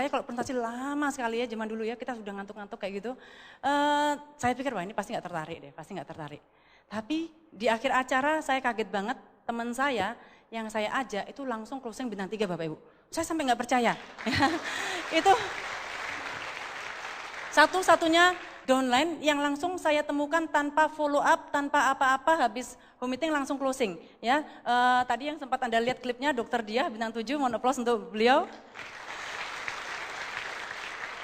kalau presentasi lama sekali ya, zaman dulu ya, kita sudah ngantuk-ngantuk kayak gitu. Saya pikir wah ini pasti nggak tertarik. Tapi di akhir acara saya kaget banget, teman saya yang saya ajak itu langsung closing bintang 3 Bapak Ibu. Saya sampai nggak percaya. Itu satu-satunya downline yang langsung saya temukan tanpa follow up, tanpa apa-apa, habis home meeting langsung closing. Ya, tadi yang sempat Anda lihat klipnya, Dokter Dia bintang 7, mohon aplaus untuk beliau.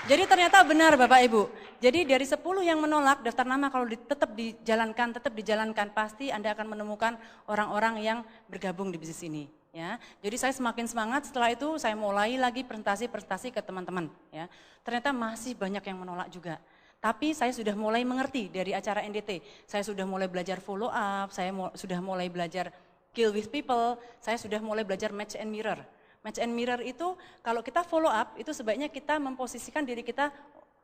Jadi ternyata benar Bapak Ibu, Jadi dari 10 yang menolak daftar nama kalau tetap dijalankan, pasti Anda akan menemukan orang-orang yang bergabung di bisnis ini. Ya, jadi saya semakin semangat. Setelah itu saya mulai lagi presentasi ke teman-teman. Ya, ternyata masih banyak yang menolak juga. Tapi saya sudah mulai mengerti dari acara NDT. Saya sudah mulai belajar follow up, sudah mulai belajar kill with people, saya sudah mulai belajar match and mirror. Match and mirror itu kalau kita follow up itu sebaiknya kita memposisikan diri kita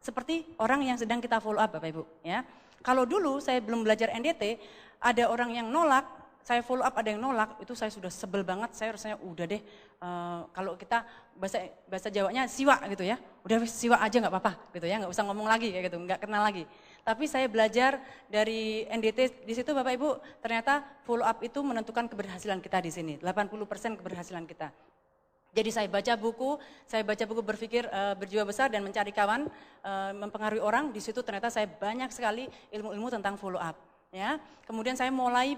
seperti orang yang sedang kita follow up, Bapak Ibu. Ya, kalau dulu saya belum belajar NDT, ada orang yang nolak, saya follow up ada yang nolak, itu saya sudah sebel banget. Saya rasanya udah deh, kalau kita bahasa Jawanya siwa gitu ya, udah siwa aja nggak apa-apa gitu ya, nggak usah ngomong lagi kayak gitu, nggak kenal lagi. Tapi saya belajar dari NDT di situ, Bapak Ibu, ternyata follow up itu menentukan keberhasilan kita di sini, 80% keberhasilan kita. Jadi saya baca buku berpikir berjiwa besar dan mencari kawan, mempengaruhi orang. Di situ ternyata saya banyak sekali ilmu-ilmu tentang follow up. Ya, kemudian saya mulai,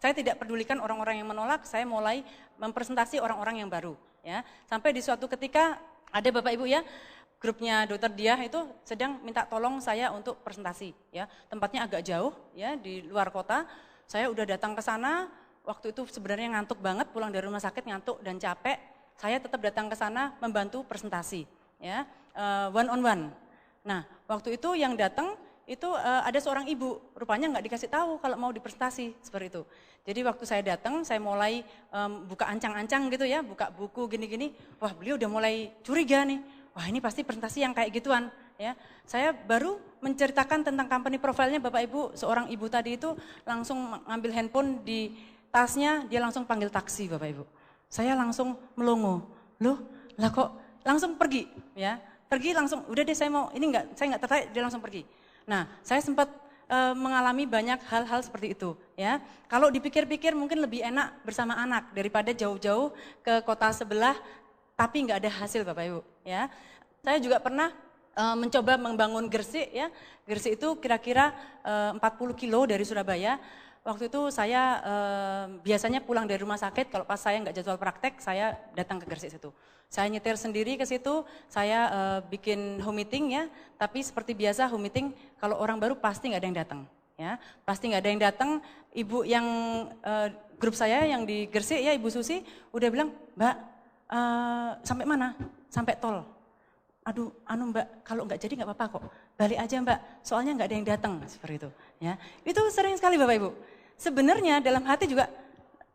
saya tidak pedulikan orang-orang yang menolak, saya mulai mempresentasi orang-orang yang baru. Ya, sampai di suatu ketika ada Bapak Ibu ya, grupnya Dr. Diah itu sedang minta tolong saya untuk presentasi. Ya, tempatnya agak jauh ya di luar kota. Saya udah datang ke sana. Waktu itu sebenarnya ngantuk banget, pulang dari rumah sakit ngantuk dan capek. Saya tetap datang ke sana membantu presentasi, ya, one on one. Nah, waktu itu yang datang itu ada seorang ibu, rupanya nggak dikasih tahu kalau mau dipresentasi seperti itu. Jadi waktu saya datang, saya mulai buka ancang-ancang gitu ya, buka buku gini-gini. Wah, beliau udah mulai curiga nih. Wah, ini pasti presentasi yang kayak gituan, ya. Saya baru menceritakan tentang company profile-nya Bapak Ibu, seorang ibu tadi itu langsung ngambil handphone di tasnya, dia langsung panggil taksi Bapak Ibu. Saya langsung melongo, loh lah kok langsung pergi ya, pergi langsung, udah deh saya nggak tertarik, dia langsung pergi. Nah saya sempat mengalami banyak hal-hal seperti itu ya. Kalau dipikir-pikir mungkin lebih enak bersama anak daripada jauh-jauh ke kota sebelah tapi nggak ada hasil Bapak Ibu ya. Saya juga pernah mencoba membangun Gresik ya, Gresik itu kira-kira 40 kilo dari Surabaya. Waktu itu saya biasanya pulang dari rumah sakit, kalau pas saya nggak jadwal praktek, saya datang ke Gresik situ. Saya nyetir sendiri ke situ, saya bikin home meeting ya, tapi seperti biasa home meeting kalau orang baru pasti nggak ada yang datang. Ya, pasti nggak ada yang datang. Ibu yang grup saya yang di Gresik ya, Ibu Susi, udah bilang, Mbak sampai mana? Sampai tol. Aduh, Mbak, kalau nggak jadi nggak apa-apa kok, balik aja Mbak, soalnya nggak ada yang datang seperti itu. Ya, itu sering sekali Bapak Ibu. Sebenarnya dalam hati juga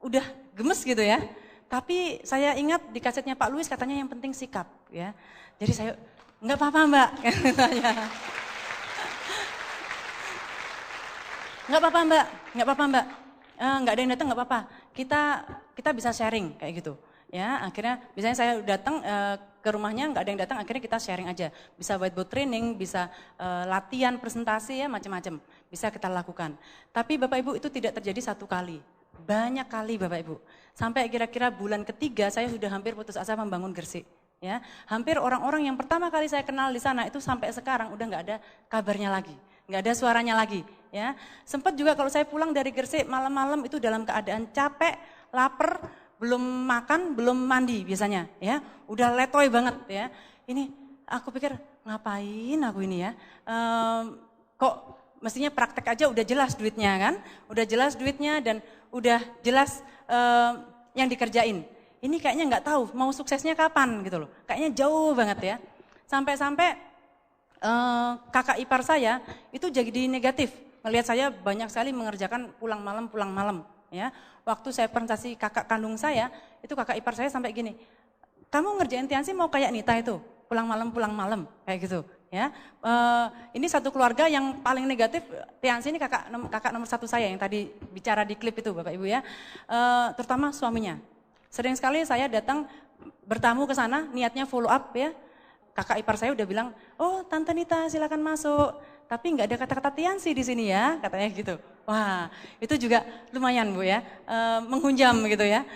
udah gemes gitu ya. Tapi saya ingat di kasetnya Pak Luis katanya yang penting sikap ya. Jadi saya nggak apa-apa Mbak. Nggak apa-apa Mbak, nggak apa-apa Mbak. Nggak ada yang datang nggak apa-apa. Kita bisa sharing kayak gitu. Ya, akhirnya misalnya saya datang ke rumahnya nggak ada yang datang, akhirnya kita sharing aja. Bisa whiteboard training, bisa latihan presentasi ya macam-macam. Bisa kita lakukan. Tapi Bapak Ibu itu tidak terjadi satu kali. Banyak kali Bapak Ibu. Sampai kira-kira bulan ketiga saya sudah hampir putus asa membangun Gresik. Ya, hampir orang-orang yang pertama kali saya kenal di sana itu sampai sekarang udah nggak ada kabarnya lagi. Nggak ada suaranya lagi. Ya, sempat juga kalau saya pulang dari Gresik malam-malam itu dalam keadaan capek, lapar, belum makan, belum mandi biasanya, ya, udah letoy banget, ya. Ini aku pikir ngapain aku ini ya? Kok mestinya praktek aja udah jelas duitnya kan? Udah jelas duitnya dan udah jelas yang dikerjain. Ini kayaknya nggak tahu mau suksesnya kapan gitu loh. Kayaknya jauh banget ya. Sampai-sampai kakak ipar saya itu jadi negatif. Melihat saya banyak sekali mengerjakan pulang malam. Ya, waktu saya presentasi kakak kandung saya, itu kakak ipar saya sampai gini, kamu ngerjain Tiansi mau kayak Nita itu, pulang malam, kayak gitu. Ya, ini satu keluarga yang paling negatif. Tiansi ini kakak nomor satu saya yang tadi bicara di klip itu, Bapak Ibu ya, terutama suaminya. Sering sekali saya datang bertamu ke sana, niatnya follow up ya. Kakak ipar saya udah bilang, oh Tante Nita silakan masuk. Tapi nggak ada kata-kata Tiansi di sini ya, katanya gitu. Wah, itu juga lumayan Bu ya, menghunjam gitu ya.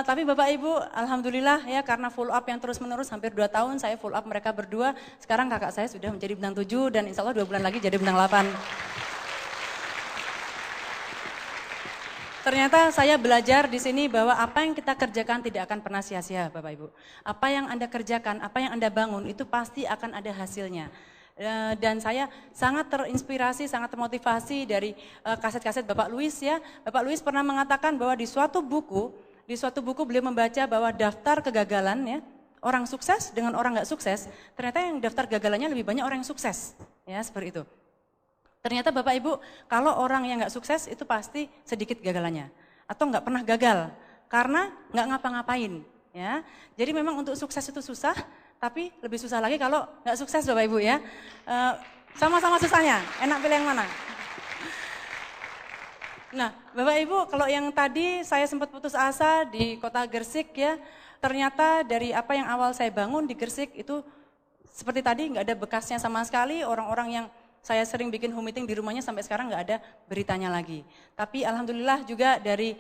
Tapi Bapak Ibu, alhamdulillah ya karena follow up yang terus-menerus hampir 2 tahun saya follow up mereka berdua. Sekarang kakak saya sudah menjadi bintang 7 dan insya Allah 2 bulan lagi jadi bintang 8. Ternyata saya belajar di sini bahwa apa yang kita kerjakan tidak akan pernah sia-sia Bapak Ibu. Apa yang Anda kerjakan, apa yang Anda bangun itu pasti akan ada hasilnya. Dan saya sangat terinspirasi, sangat termotivasi dari kaset-kaset Bapak Louis ya. Bapak Louis pernah mengatakan bahwa di suatu buku beliau membaca bahwa daftar kegagalan ya, orang sukses dengan orang nggak sukses, ternyata yang daftar gagalannya lebih banyak orang yang sukses, ya seperti itu. Ternyata Bapak Ibu, kalau orang yang nggak sukses itu pasti sedikit gagalannya, atau nggak pernah gagal, karena nggak ngapa-ngapain. Ya, jadi memang untuk sukses itu susah, tapi lebih susah lagi kalau nggak sukses Bapak Ibu ya. Sama-sama susahnya, enak pilih yang mana? Nah, Bapak Ibu, kalau yang tadi saya sempat putus asa di kota Gresik ya, ternyata dari apa yang awal saya bangun di Gresik itu seperti tadi nggak ada bekasnya sama sekali, orang-orang yang saya sering bikin home meeting di rumahnya sampai sekarang nggak ada beritanya lagi. Tapi alhamdulillah juga dari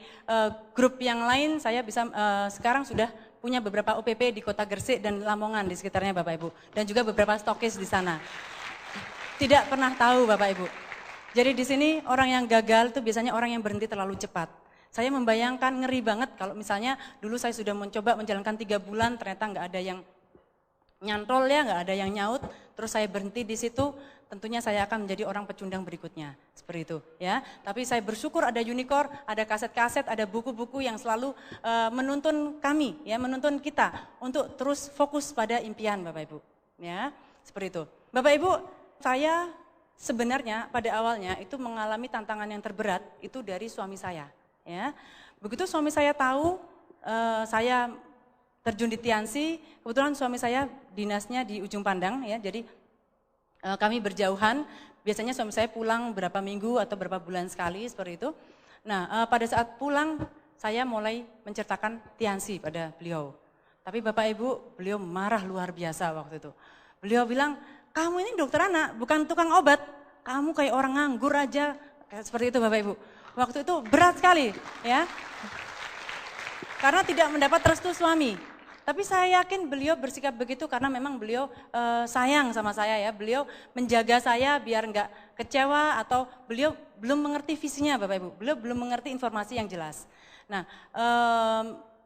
grup yang lain saya bisa sekarang sudah punya beberapa OPP di kota Gresik dan Lamongan di sekitarnya Bapak Ibu. Dan juga beberapa stokis di sana. Tidak pernah tahu Bapak Ibu. Jadi di sini orang yang gagal itu biasanya orang yang berhenti terlalu cepat. Saya membayangkan ngeri banget kalau misalnya dulu saya sudah mencoba menjalankan 3 bulan ternyata nggak ada yang nyantol ya, nggak ada yang nyaut. Terus saya berhenti di situ, tentunya saya akan menjadi orang pecundang berikutnya, seperti itu ya. Tapi saya bersyukur ada Unicorn, ada kaset-kaset, ada buku-buku yang selalu menuntun kami, ya, menuntun kita untuk terus fokus pada impian Bapak Ibu, ya, seperti itu. Bapak Ibu, saya sebenarnya pada awalnya itu mengalami tantangan yang terberat itu dari suami saya, ya. Begitu suami saya tahu saya terjun di Tiansi, kebetulan suami saya dinasnya di Ujung Pandang, ya, jadi kami berjauhan, biasanya suami saya pulang berapa minggu atau berapa bulan sekali, seperti itu. Nah, pada saat pulang, saya mulai menceritakan Tiansi pada beliau. Tapi Bapak Ibu, beliau marah luar biasa waktu itu. Beliau bilang, kamu ini dokter anak, bukan tukang obat, kamu kayak orang nganggur aja, kayak seperti itu Bapak Ibu. Waktu itu berat sekali, ya. Karena tidak mendapat restu suami. Tapi saya yakin beliau bersikap begitu karena memang beliau sayang sama saya ya. Beliau menjaga saya biar enggak kecewa atau beliau belum mengerti visinya Bapak Ibu. Beliau belum mengerti informasi yang jelas. Nah,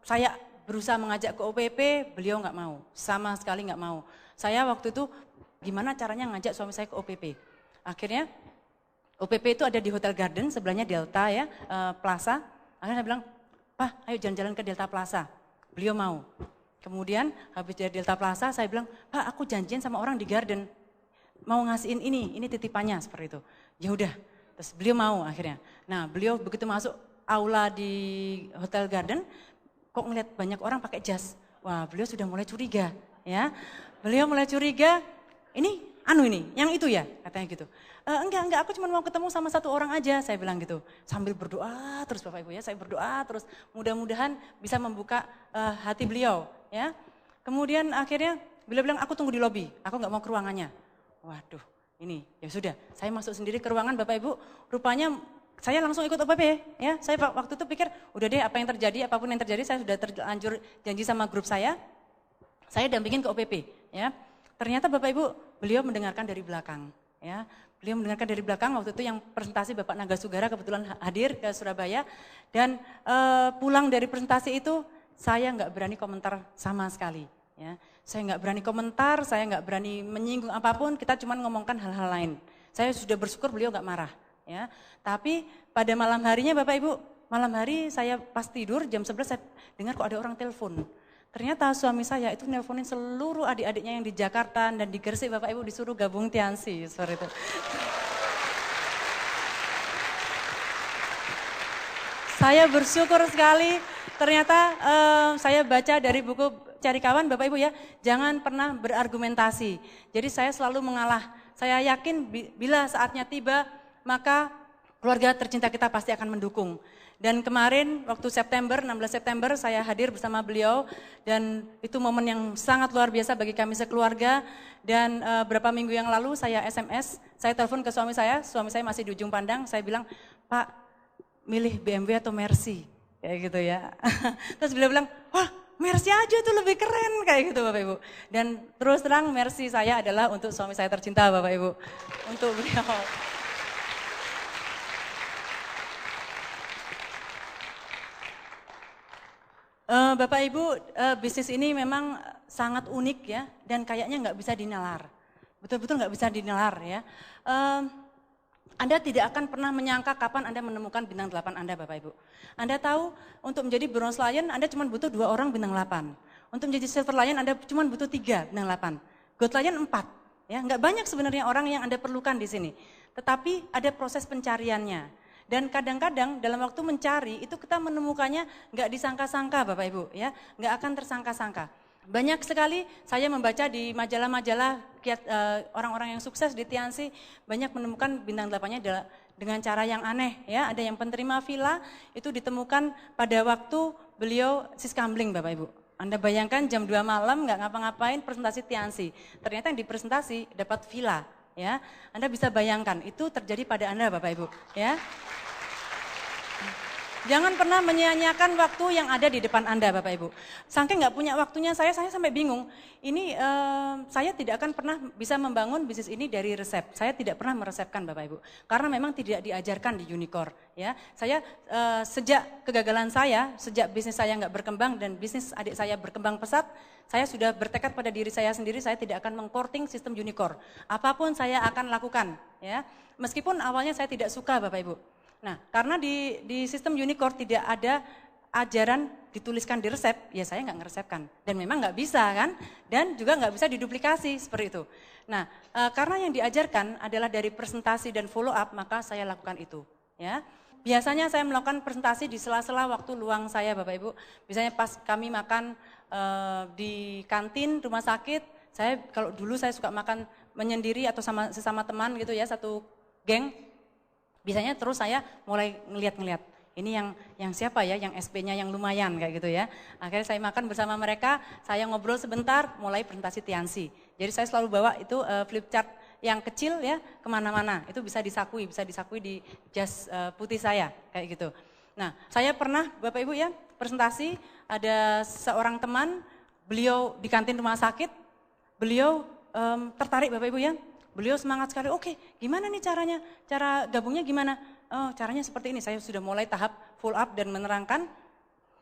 saya berusaha mengajak ke OPP, beliau enggak mau. Sama sekali enggak mau. Saya waktu itu gimana caranya ngajak suami saya ke OPP. Akhirnya OPP itu ada di Hotel Garden, sebelahnya Delta ya, Plaza. Akhirnya saya bilang, Pak ayo jalan-jalan ke Delta Plaza. Beliau mau. Kemudian habis dari Delta Plaza saya bilang, Pak aku janjian sama orang di Garden, mau ngasihin ini titipannya seperti itu. Ya udah, terus beliau mau akhirnya. Nah beliau begitu masuk aula di Hotel Garden, kok ngeliat banyak orang pakai jas. Wah beliau sudah mulai curiga ya. Beliau mulai curiga, ini yang itu ya katanya gitu. Enggak, aku cuma mau ketemu sama satu orang aja, saya bilang gitu. Sambil berdoa terus Bapak Ibu ya, saya berdoa terus mudah-mudahan bisa membuka hati beliau ya. Kemudian akhirnya beliau bilang aku tunggu di lobi, aku nggak mau ke ruangannya. Waduh ini ya sudah, saya masuk sendiri ke ruangan Bapak Ibu, rupanya saya langsung ikut OPP ya. Saya waktu itu pikir udah deh apa yang terjadi, apapun yang terjadi saya sudah terlanjur janji sama grup saya dampingin ke OPP ya. Ternyata Bapak Ibu beliau mendengarkan dari belakang ya. Beliau mendengarkan dari belakang waktu itu yang presentasi Bapak Naga Sugara kebetulan hadir ke Surabaya dan pulang dari presentasi itu saya nggak berani komentar sama sekali ya. Saya nggak berani komentar, saya nggak berani menyinggung apapun, kita cuma ngomongkan hal-hal lain. Saya sudah bersyukur beliau nggak marah ya. Tapi pada malam harinya Bapak Ibu, malam hari saya pas tidur jam 11 saya dengar kok ada orang telepon. Ternyata suami saya itu nelponin seluruh adik-adiknya yang di Jakarta dan di Gresik Bapak Ibu disuruh gabung Tiansi, seperti itu. Saya bersyukur sekali, ternyata saya baca dari buku Cari Kawan Bapak Ibu ya, jangan pernah berargumentasi. Jadi saya selalu mengalah, saya yakin bila saatnya tiba maka keluarga tercinta kita pasti akan mendukung. Dan kemarin waktu 16 September saya hadir bersama beliau dan itu momen yang sangat luar biasa bagi kami sekeluarga. Dan beberapa minggu yang lalu saya SMS, saya telepon ke suami saya masih di Ujung Pandang, saya bilang, Pak milih BMW atau Mercy, kayak gitu ya. Terus beliau bilang, wah Mercy aja itu lebih keren, kayak gitu Bapak Ibu. Dan terus terang Mercy saya adalah untuk suami saya tercinta Bapak Ibu, untuk beliau. Bapak Ibu, bisnis ini memang sangat unik ya dan kayaknya nggak bisa dinalar. betul-betul nggak bisa dinalar ya. Anda tidak akan pernah menyangka kapan Anda menemukan bintang 8 Anda Bapak Ibu. Anda tahu untuk menjadi bronze lion Anda cuma butuh 2 orang bintang 8. Untuk menjadi silver lion Anda cuma butuh 3 bintang 8. Gold lion 4. Ya, nggak banyak sebenarnya orang yang Anda perlukan di sini. Tetapi ada proses pencariannya. Dan kadang-kadang dalam waktu mencari itu kita menemukannya nggak disangka-sangka Bapak Ibu ya, nggak akan tersangka-sangka. Banyak sekali saya membaca di majalah-majalah orang-orang yang sukses di Tiansi banyak menemukan bintang 8-nya dengan cara yang aneh ya. Ada yang penerima villa itu ditemukan pada waktu beliau siskambling Bapak Ibu. Anda bayangkan jam 2 malam nggak ngapa-ngapain presentasi Tiansi. Ternyata yang dipresentasi dapat villa ya. Anda bisa bayangkan itu terjadi pada Anda Bapak Ibu ya. Jangan pernah menyia-nyiakan waktu yang ada di depan Anda Bapak Ibu. Saking nggak punya waktunya saya sampai bingung. Ini saya tidak akan pernah bisa membangun bisnis ini dari resep. Saya tidak pernah meresepkan Bapak Ibu. Karena memang tidak diajarkan di Unicor. Ya, saya sejak kegagalan saya, sejak bisnis saya nggak berkembang dan bisnis adik saya berkembang pesat, saya sudah bertekad pada diri saya sendiri, saya tidak akan mengkorting sistem Unicor. Apapun saya akan lakukan. Ya, meskipun awalnya saya tidak suka Bapak Ibu. Nah, karena di sistem Unicor tidak ada ajaran dituliskan di resep, ya saya nggak ngeresepkan. Dan memang nggak bisa kan, dan juga nggak bisa diduplikasi seperti itu. Nah, karena yang diajarkan adalah dari presentasi dan follow up, maka saya lakukan itu. Ya, biasanya saya melakukan presentasi di sela-sela waktu luang saya Bapak Ibu. Misalnya pas kami makan di kantin rumah sakit, kalau dulu saya suka makan menyendiri atau sesama teman gitu ya, satu geng. Biasanya terus saya mulai ngeliat-ngeliat, ini yang siapa ya, yang SP-nya yang lumayan kayak gitu ya. Akhirnya saya makan bersama mereka, saya ngobrol sebentar, mulai presentasi Tiansi. Jadi saya selalu bawa itu flip chart yang kecil ya, kemana-mana. Itu bisa disakui di jas putih saya, kayak gitu. Nah, saya pernah Bapak Ibu ya, presentasi, ada seorang teman, beliau di kantin rumah sakit, beliau tertarik Bapak Ibu ya. Beliau semangat sekali, oke, gimana nih caranya, cara gabungnya gimana? Oh, caranya seperti ini, saya sudah mulai tahap full up dan menerangkan.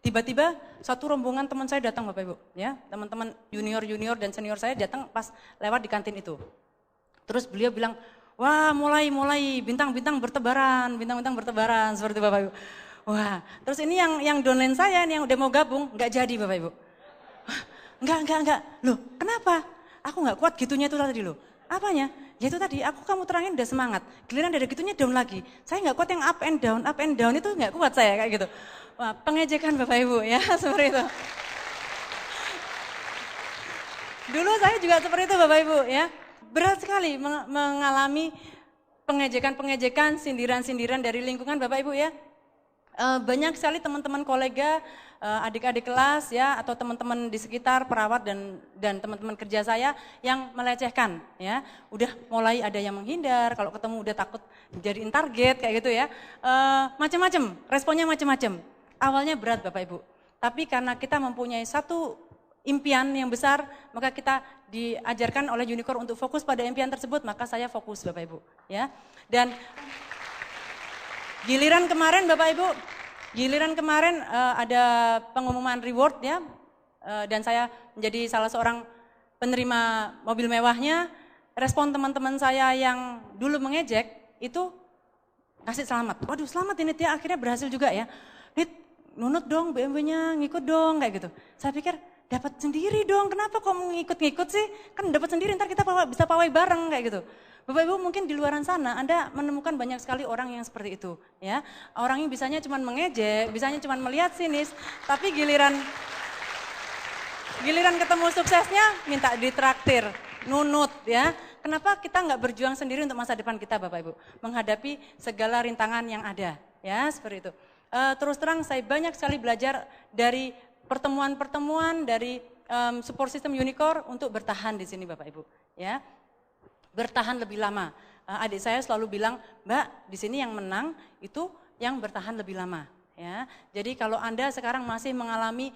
Tiba-tiba satu rombongan teman saya datang Bapak Ibu, ya, teman-teman junior dan senior saya datang pas lewat di kantin itu. Terus beliau bilang, wah mulai bintang-bintang bertebaran, seperti itu Bapak Ibu. Wah, terus ini yang downline saya, yang udah mau gabung, nggak jadi Bapak Ibu. Enggak, loh kenapa? Aku nggak kuat gitunya itu tadi loh. Apanya? Ya itu tadi, kamu terangin udah semangat. Giliran dari gitunya down lagi. Saya nggak kuat yang up and down itu nggak kuat saya kayak gitu. Wah, pengejekan Bapak Ibu ya, seperti itu. Dulu saya juga seperti itu Bapak Ibu ya. Berat sekali mengalami pengejekan, sindiran-sindiran dari lingkungan Bapak Ibu ya. Banyak sekali teman-teman kolega, adik-adik kelas ya, atau teman-teman di sekitar perawat dan teman-teman kerja saya yang melecehkan ya. Udah mulai ada yang menghindar, kalau ketemu udah takut jadiin target kayak gitu ya. Macam-macam, responnya macam-macam. Awalnya berat Bapak Ibu, tapi karena kita mempunyai satu impian yang besar, maka kita diajarkan oleh Unicor untuk fokus pada impian tersebut, maka saya fokus Bapak Ibu ya. Dan giliran kemarin Bapak Ibu, ada pengumuman reward ya, dan saya menjadi salah seorang penerima mobil mewahnya. Respon teman-teman saya yang dulu mengejek itu kasih selamat. Waduh selamat ini dia akhirnya berhasil juga ya. Nit, nunut dong BMW-nya, ngikut dong kayak gitu. Saya pikir dapat sendiri dong, kenapa kok mau ngikut-ngikut sih? Kan dapat sendiri, ntar kita bisa pawai bareng kayak gitu. Bapak Ibu mungkin di luaran sana Anda menemukan banyak sekali orang yang seperti itu ya. Orangnya bisanya cuma mengejek, bisanya cuma melihat sinis, tapi giliran ketemu suksesnya minta ditraktir, nunut ya. Kenapa kita nggak berjuang sendiri untuk masa depan kita Bapak Ibu? Menghadapi segala rintangan yang ada ya, seperti itu. Terus terang saya banyak sekali belajar dari pertemuan-pertemuan dari support system Unicor untuk bertahan di sini Bapak Ibu ya. Bertahan lebih lama. Adik saya selalu bilang, Mbak, di sini yang menang itu yang bertahan lebih lama. Ya, jadi kalau Anda sekarang masih mengalami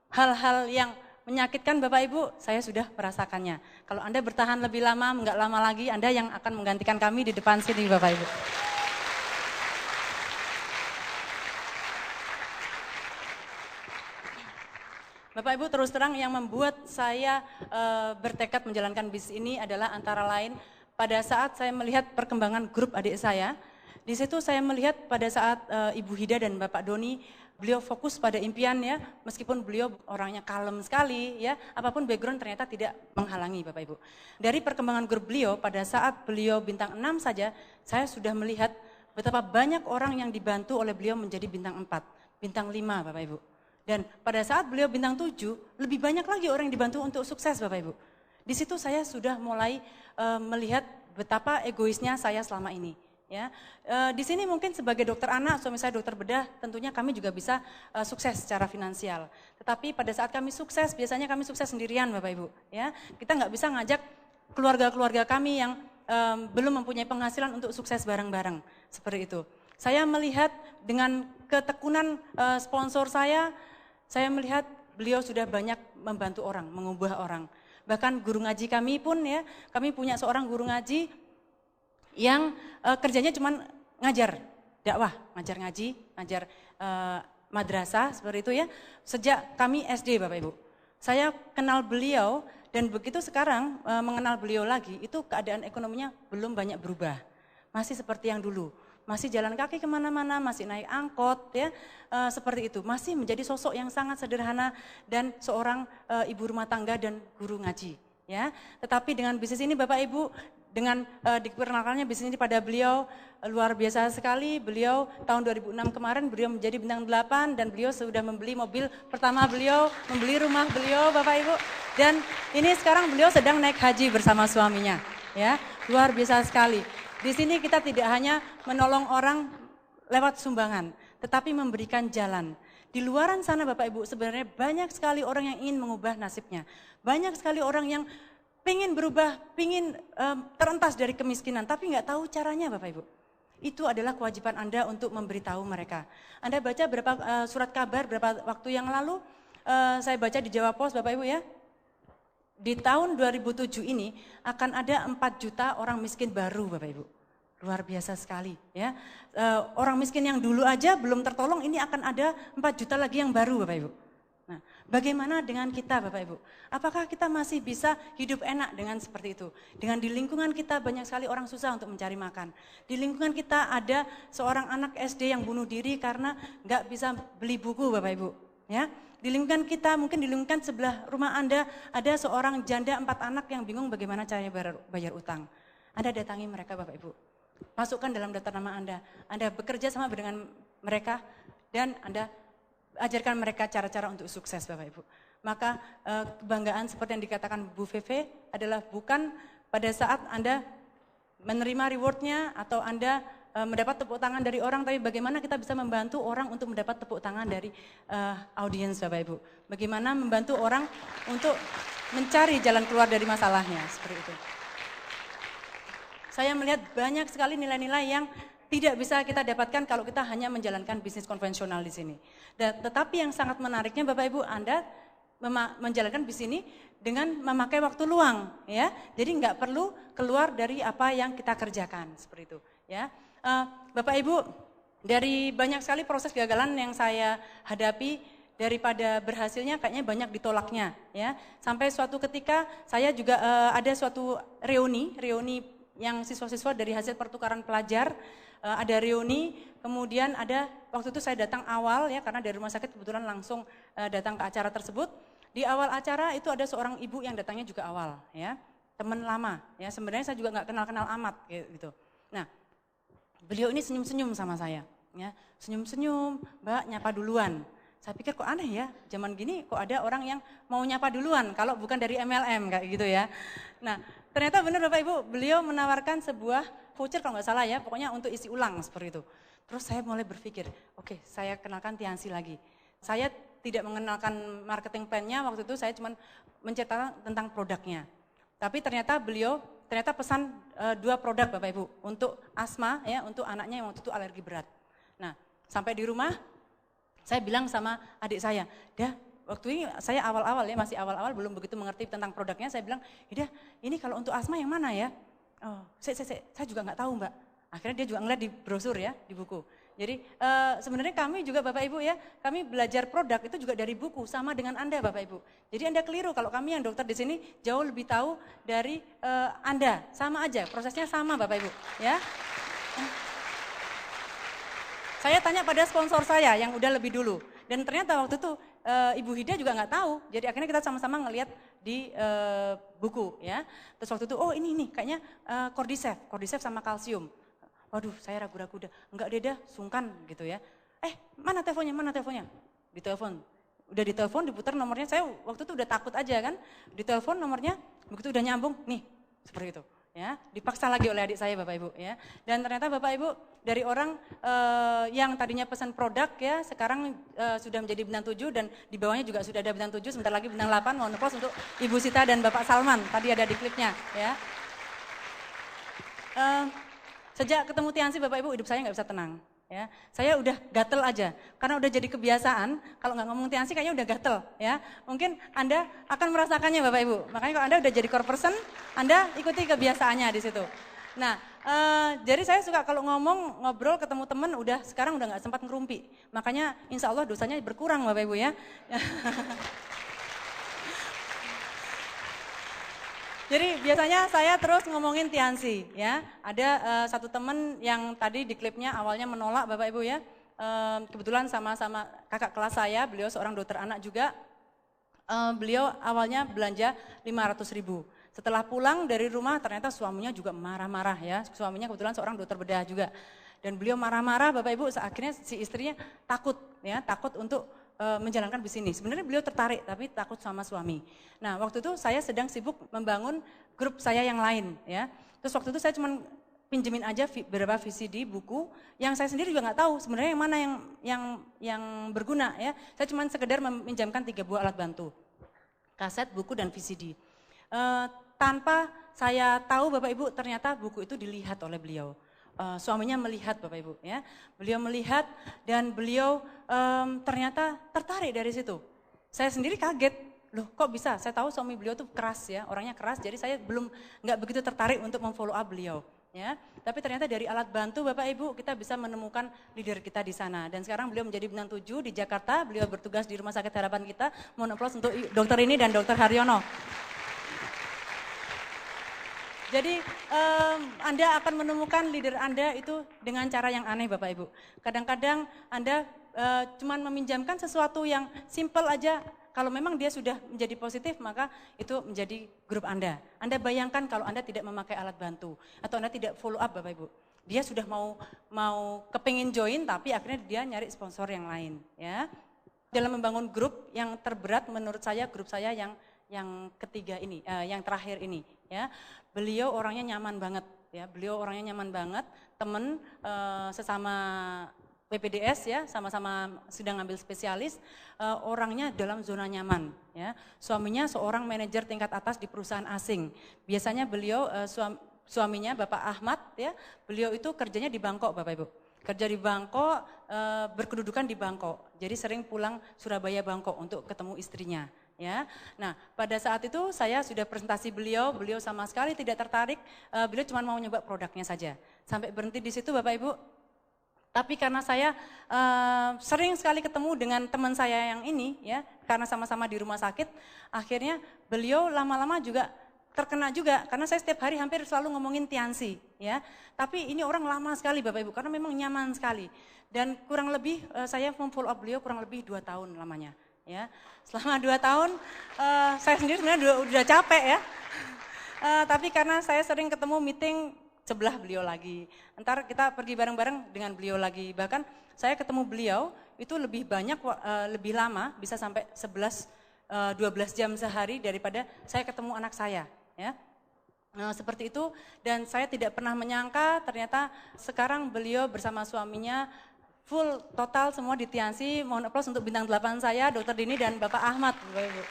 hal-hal yang menyakitkan Bapak Ibu, saya sudah merasakannya. Kalau Anda bertahan lebih lama, nggak lama lagi Anda yang akan menggantikan kami di depan sini Bapak Ibu. Bapak Ibu, terus terang yang membuat saya bertekad menjalankan bisnis ini adalah antara lain pada saat saya melihat perkembangan grup adik saya. Di situ saya melihat pada saat Ibu Hida dan Bapak Doni, beliau fokus pada impiannya, meskipun beliau orangnya kalem sekali, ya, apapun background ternyata tidak menghalangi Bapak Ibu. Dari perkembangan grup beliau, pada saat beliau bintang 6 saja, saya sudah melihat betapa banyak orang yang dibantu oleh beliau menjadi bintang 4, bintang 5 Bapak Ibu. Dan pada saat beliau bintang 7, lebih banyak lagi orang yang dibantu untuk sukses Bapak Ibu. Di situ saya sudah mulai melihat betapa egoisnya saya selama ini. Ya, di sini mungkin sebagai dokter anak, suami saya dokter bedah, tentunya kami juga bisa sukses secara finansial. Tetapi pada saat kami sukses, biasanya kami sukses sendirian Bapak Ibu. Ya, kita nggak bisa ngajak keluarga-keluarga kami yang belum mempunyai penghasilan untuk sukses bareng-bareng, seperti itu. Saya melihat dengan ketekunan sponsor saya melihat beliau sudah banyak membantu orang, mengubah orang. Bahkan guru ngaji kami pun ya, kami punya seorang guru ngaji yang kerjanya cuma ngajar dakwah, ngajar ngaji, ngajar madrasah seperti itu ya. Sejak kami SD Bapak Ibu. Saya kenal beliau dan begitu sekarang mengenal beliau lagi, itu keadaan ekonominya belum banyak berubah. Masih seperti yang dulu. Masih jalan kaki kemana-mana, masih naik angkot, ya seperti itu. Masih menjadi sosok yang sangat sederhana dan seorang ibu rumah tangga dan guru ngaji. Ya, tetapi dengan bisnis ini Bapak Ibu, dengan diperkenalkannya bisnis ini pada beliau luar biasa sekali. Beliau tahun 2006 kemarin beliau menjadi bintang 8 dan beliau sudah membeli mobil pertama beliau, membeli rumah beliau Bapak Ibu. Dan ini sekarang beliau sedang naik haji bersama suaminya. Ya, luar biasa sekali. Di sini kita tidak hanya menolong orang lewat sumbangan, tetapi memberikan jalan. Di luaran sana Bapak Ibu sebenarnya banyak sekali orang yang ingin mengubah nasibnya. Banyak sekali orang yang pengen berubah, pengen terentas dari kemiskinan, tapi nggak tahu caranya Bapak Ibu. Itu adalah kewajiban Anda untuk memberitahu mereka. Anda baca berapa surat kabar berapa waktu yang lalu, saya baca di Jawa Post Bapak Ibu ya. Di tahun 2007 ini akan ada 4 juta orang miskin baru Bapak Ibu. Luar biasa sekali ya. Orang miskin yang dulu aja belum tertolong, ini akan ada 4 juta lagi yang baru Bapak Ibu. Nah, bagaimana dengan kita Bapak Ibu? Apakah kita masih bisa hidup enak dengan seperti itu? Dengan di lingkungan kita banyak sekali orang susah untuk mencari makan. Di lingkungan kita ada seorang anak SD yang bunuh diri karena nggak bisa beli buku Bapak Ibu. Ya, di lingkungan kita, mungkin di lingkungan sebelah rumah Anda ada seorang janda 4 anak yang bingung bagaimana caranya bayar utang. Anda datangi mereka Bapak Ibu. Masukkan dalam daftar nama Anda. Anda bekerja sama dengan mereka dan Anda ajarkan mereka cara-cara untuk sukses Bapak Ibu. Maka kebanggaan seperti yang dikatakan Bu Feve adalah bukan pada saat Anda menerima rewardnya atau Anda mendapat tepuk tangan dari orang, tapi bagaimana kita bisa membantu orang untuk mendapat tepuk tangan dari audiens Bapak Ibu. Bagaimana membantu orang untuk mencari jalan keluar dari masalahnya, seperti itu. Saya melihat banyak sekali nilai-nilai yang tidak bisa kita dapatkan kalau kita hanya menjalankan bisnis konvensional di sini. Dan tetapi yang sangat menariknya Bapak Ibu, Anda menjalankan bisnis ini dengan memakai waktu luang, ya. Jadi nggak perlu keluar dari apa yang kita kerjakan, seperti itu, ya. Bapak Ibu, dari banyak sekali proses kegagalan yang saya hadapi, daripada berhasilnya kayaknya banyak ditolaknya, ya. Sampai suatu ketika saya juga ada suatu reuni yang siswa-siswa dari hasil pertukaran pelajar, ada reuni, kemudian ada waktu itu saya datang awal ya karena dari rumah sakit kebetulan langsung datang ke acara tersebut. Di awal acara itu ada seorang ibu yang datangnya juga awal, ya, teman lama, ya, sebenarnya saya juga nggak kenal-kenal amat gitu. Nah, beliau ini senyum-senyum sama saya, ya, senyum-senyum, Mbak nyapa duluan. Saya pikir kok aneh ya, zaman gini kok ada orang yang mau nyapa duluan kalau bukan dari MLM kayak gitu ya. Nah, ternyata benar Bapak Ibu, beliau menawarkan sebuah voucher kalau nggak salah ya, pokoknya untuk isi ulang seperti itu. Terus saya mulai berpikir, oke, saya kenalkan Tiansi lagi. Saya tidak mengenalkan marketing plan-nya, waktu itu saya cuma menceritakan tentang produknya. Tapi ternyata beliau pesan 2 produk Bapak Ibu, untuk asma ya, untuk anaknya yang waktu itu alergi berat. Nah, sampai di rumah, saya bilang sama adik saya, dah waktu ini saya awal-awal ya, masih awal-awal belum begitu mengerti tentang produknya, saya bilang, dah ini kalau untuk asma yang mana ya? Oh, saya juga nggak tahu Mbak. Akhirnya dia juga ngeliat di brosur ya, di buku. Jadi sebenarnya kami juga Bapak Ibu ya, kami belajar produk itu juga dari buku sama dengan Anda Bapak Ibu. Jadi Anda keliru kalau kami yang dokter di sini jauh lebih tahu dari Anda, sama aja, prosesnya sama Bapak Ibu ya. Saya tanya pada sponsor saya yang udah lebih dulu dan ternyata waktu itu Ibu Hida juga nggak tahu. Jadi akhirnya kita sama-sama ngelihat di buku ya. Terus waktu itu oh ini kayaknya Cordyceps sama kalsium. Waduh saya ragu-ragu enggak deh sungkan gitu ya. Mana teleponnya? Ditelepon. Udah ditelepon diputar nomornya, saya waktu itu udah takut aja kan. Ditelepon nomornya, begitu udah nyambung, nih seperti itu. Ya, dipaksa lagi oleh adik saya Bapak Ibu ya. Dan ternyata Bapak Ibu dari orang yang tadinya pesan produk ya sekarang sudah menjadi bintang 7 dan di bawahnya juga sudah ada bintang 7, sebentar lagi bintang 8. Mohon applause untuk Ibu Sita dan Bapak Salman, tadi ada di klipnya ya. Sejak ketemu Tiansi Bapak Ibu hidup saya nggak bisa tenang. Ya, saya udah gatel aja, karena udah jadi kebiasaan, kalau nggak ngomong Tiansi kayaknya udah gatel ya. Mungkin Anda akan merasakannya Bapak Ibu, makanya kalau Anda udah jadi core person, Anda ikuti kebiasaannya di situ. Nah, jadi saya suka kalau ngobrol ketemu teman, sekarang udah nggak sempat ngerumpi, makanya insya Allah dosanya berkurang Bapak Ibu ya. Jadi biasanya saya terus ngomongin Tiansi ya. Ada satu teman yang tadi di klipnya awalnya menolak Bapak Ibu ya. Kebetulan sama-sama kakak kelas saya, beliau seorang dokter anak juga. Beliau awalnya belanja 500.000. Setelah pulang dari rumah ternyata suaminya juga marah-marah ya. Suaminya kebetulan seorang dokter bedah juga. Dan beliau marah-marah Bapak Ibu, akhirnya si istrinya takut untuk menjalankan bisnis. Sebenarnya beliau tertarik tapi takut sama suami. Nah waktu itu saya sedang sibuk membangun grup saya yang lain ya. Terus waktu itu saya cuma pinjemin aja beberapa VCD buku yang saya sendiri juga nggak tahu sebenarnya yang mana yang berguna ya. Saya cuma sekedar meminjamkan 3 buah alat bantu, kaset, buku dan VCD. Tanpa saya tahu Bapak Ibu ternyata buku itu dilihat oleh beliau. Suaminya melihat Bapak Ibu ya, beliau melihat dan beliau ternyata tertarik dari situ. Saya sendiri kaget, loh kok bisa? Saya tahu suami beliau tuh keras ya, orangnya keras, jadi saya nggak begitu tertarik untuk memfollow up beliau. Ya, tapi ternyata dari alat bantu Bapak Ibu kita bisa menemukan leader kita di sana. Dan sekarang beliau menjadi bintang 7 di Jakarta, beliau bertugas di Rumah Sakit Harapan kita. Mohon aplaus untuk dokter ini dan dokter Haryono. Jadi Anda akan menemukan leader Anda itu dengan cara yang aneh Bapak Ibu. Kadang-kadang Anda cuma meminjamkan sesuatu yang simple aja, kalau memang dia sudah menjadi positif maka itu menjadi grup Anda. Anda bayangkan kalau Anda tidak memakai alat bantu atau Anda tidak follow up Bapak Ibu. Dia sudah mau kepingin join tapi akhirnya dia nyari sponsor yang lain ya. Dalam membangun grup yang terberat menurut saya grup saya yang ketiga ini, yang terakhir ini ya. Beliau orangnya nyaman banget ya, teman sesama PPDS ya, sama-sama sedang ngambil spesialis, orangnya dalam zona nyaman ya. Suaminya seorang manajer tingkat atas di perusahaan asing. Biasanya beliau suaminya Bapak Ahmad ya, beliau itu kerjanya di Bangkok Bapak Ibu. Kerja di Bangkok, berkedudukan di Bangkok. Jadi sering pulang Surabaya Bangkok untuk ketemu istrinya. Ya, nah pada saat itu saya sudah presentasi beliau sama sekali tidak tertarik, beliau cuma mau nyoba produknya saja. Sampai berhenti di situ Bapak Ibu. Tapi karena saya sering sekali ketemu dengan teman saya yang ini ya, karena sama-sama di rumah sakit, akhirnya beliau lama-lama juga terkena juga, karena saya setiap hari hampir selalu ngomongin Tiansi ya. Tapi ini orang lama sekali Bapak Ibu, karena memang nyaman sekali. Dan kurang lebih saya memfollow up beliau kurang lebih 2 tahun lamanya. Ya, selama 2 tahun saya sendiri sebenarnya udah capek ya. Tapi karena saya sering ketemu meeting sebelah beliau lagi. Ntar kita pergi bareng-bareng dengan beliau lagi. Bahkan saya ketemu beliau itu lebih banyak, lebih lama, bisa sampai 11-12 jam sehari daripada saya ketemu anak saya. Ya. Seperti itu dan saya tidak pernah menyangka ternyata sekarang beliau bersama suaminya full total semua di Tiansi. Mohon aplaus untuk bintang 8 saya, Dr. Dini dan Bapak Ahmad. Bapak Ibu.